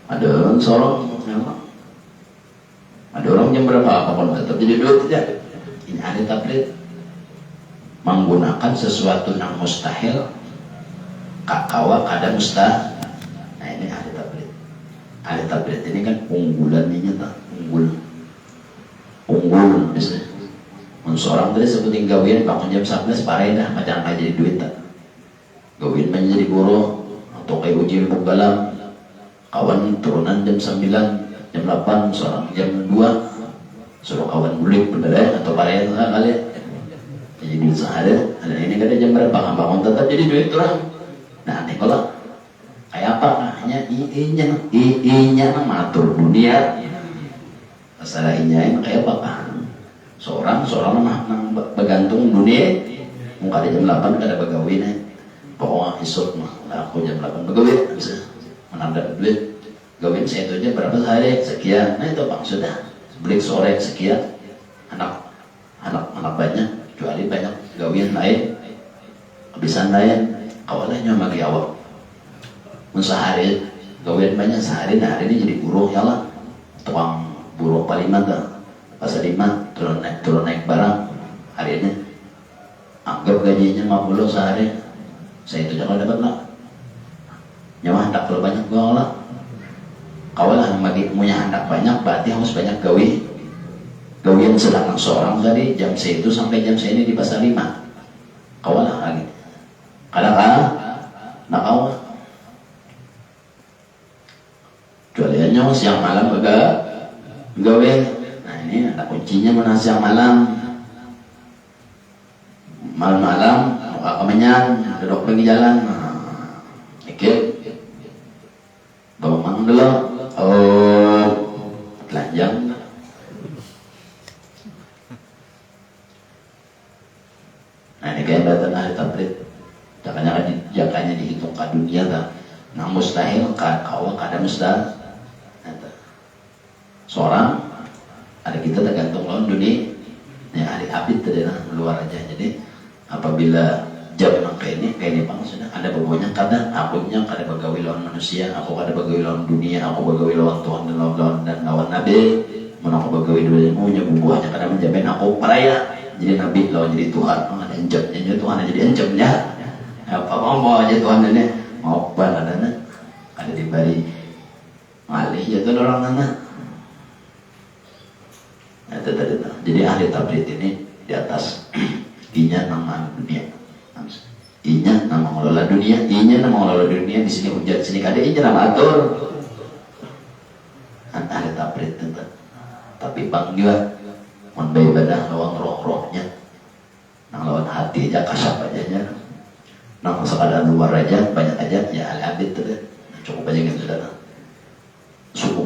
ada orang jam berapa apapun tetap jadi duit tidak ini ada tablet menggunakan sesuatu yang mustahil kakawa kada mustah nah ini ahli tablet ini kan unggulan ini tak unggul misalnya seorang tadi sebutin gawian bangun jam 11 parah dah macam aja jadi duit tak gawian menjadi guru atau kayak uji ilmu galam kawan turunan jam 9 jam 8 seorang jam 2 suruh kawan bulik bener atau parah kali jadi duit sehari ada ini kada jam berapa bangun tetap jadi duit orang. Nah, nih kalau kayak apa hanya inya matur dunia masalah inya kayak apa seorang nang bergantung dunia muka ada jam 8 ada pegawai nih pokoknya isut mah aku jam 8 pegawai bisa menambah duit gawin saya itu aja berapa sehari sekian nah itu bang sudah beli sore sekian anak banyak kecuali banyak gawin lain kebiasaan lain awalnya bagi awal sehari gawin banyak sehari nah hari ini jadi buruh ya lah tukang buruh paliman dah pasal 5 turun naik barang hari ini anggap gajinya 50 sehari saya itu jangan dapat lah nyawa hendak kalau banyak gua lah kawalan bagi punya hendak banyak berarti harus banyak gawian sedangkan seorang dari jam itu sampai jam ini di pasar 5 kawalan lagi kadang-kadang nak awal kecualiannya siang malam gawe nah ini ada kuncinya mana siang malam malam kemenyan duduk pergi jalan ikut bawang dulu telanjang nah ini kayak data ahli tablet jakanya dihitung ke dunia tak nah mustahil kawa kada mustahil seorang Ada kita tergantung lawan dunia. Ya ahli abid tadi luar aja. Jadi apabila jam kayak ini bang sudah ada pokoknya kadang akunya kada bagawi lawan manusia, aku kada bagawi lawan dunia, aku bagawi lawan Tuhan dan lawan Nabi. Mun aku bagawi dua punya bubuhnya kada menjamin aku peraya. Jadi Nabi lawan jadi Tuhan, ada encapnya Tuhan jadi encapnya. Apa mau aja Tuhan ini mau apa ada diberi malih jatuh orang anak. Jadi ahli tabrid ini di atas inya nama dunia, inya nama mengelola dunia, inya nama mengelola dunia di sini hujan, di sini kada inya nama atur. Ahli tabrid itu, tapi bang juga memberibadah lawan roh-rohnya, nang lawan hati aja kasap aja, nang sekadar luar aja banyak aja ya ahli abid itu deh, cukup aja gitu sudah,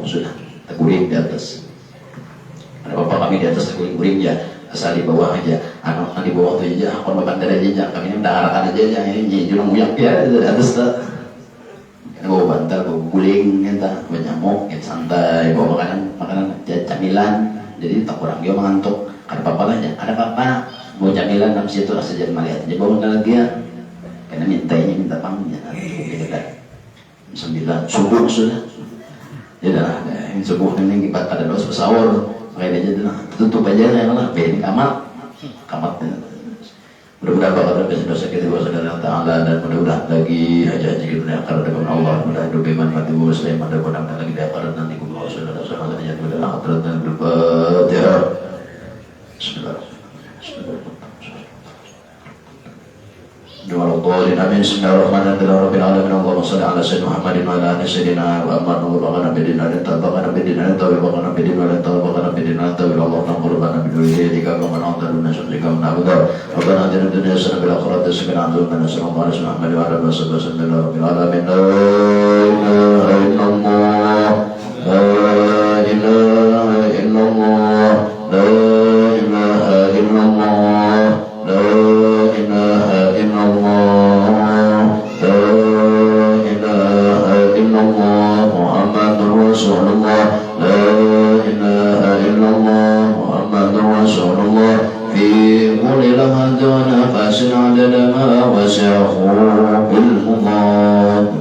sudah, teguring di atas. Ada bapak kami di atas guring-guring ya, asal di bawah aja, anak di bawah itu aja, kon makan dari aja, kami ini udah arahkan aja, ini jual muyak ya di atas tak, ini bawa bantal, bawa guling, kita bawa nyamuk, kita santai, bawa makanan camilan, jadi tak kurang dia mengantuk, ada apa lah ya, ada apa, bawa camilan dalam situ rasa jadi melihat aja bawa lagi ya, karena minta pangnya, gitu kan, 9 subuh sudah, jadi dah, ini subuh ini kita ada dos pesawar. Kayak aja dulu, tutup aja ya lah, beni kamat, mudah-mudahan bakal dosa kita dosa dari Taala dan mudah-mudahan lagi haji kita dari akhirat dengan Allah, mudah-mudahan hidup iman mati muslim, mudah-mudahan lagi di akhirat nanti kumau saudara saudara yang mudah akhirat dan berfatihah. Amin. Bismillahirrahmanirrahim. Rabbil alamin. Allahumma shalli ala sayyidina Muhammadin wa ala ali sayyidina Muhammad wa ala bidina dan tabaqana bidina tabaqana bidina dan tabaqana bidina Allahumma qurban bi dunyika wa man adalna syukrika wa na'budu rabbana atina fid dunya hasanatan wa fil akhirati hasanatan wa qina adzabannar Muhammad wa ala alihi wasallam rabbil alamin. La ilaha illallah la ilaha illallah la ilaha illallah la ilaha illallah la ilaha illallah Muhammadur Rasulullah la ilaha illallah Muhammadur Rasulullah fi kulli lahadin wa nafasin adada ma wasi'ahu ilmullah.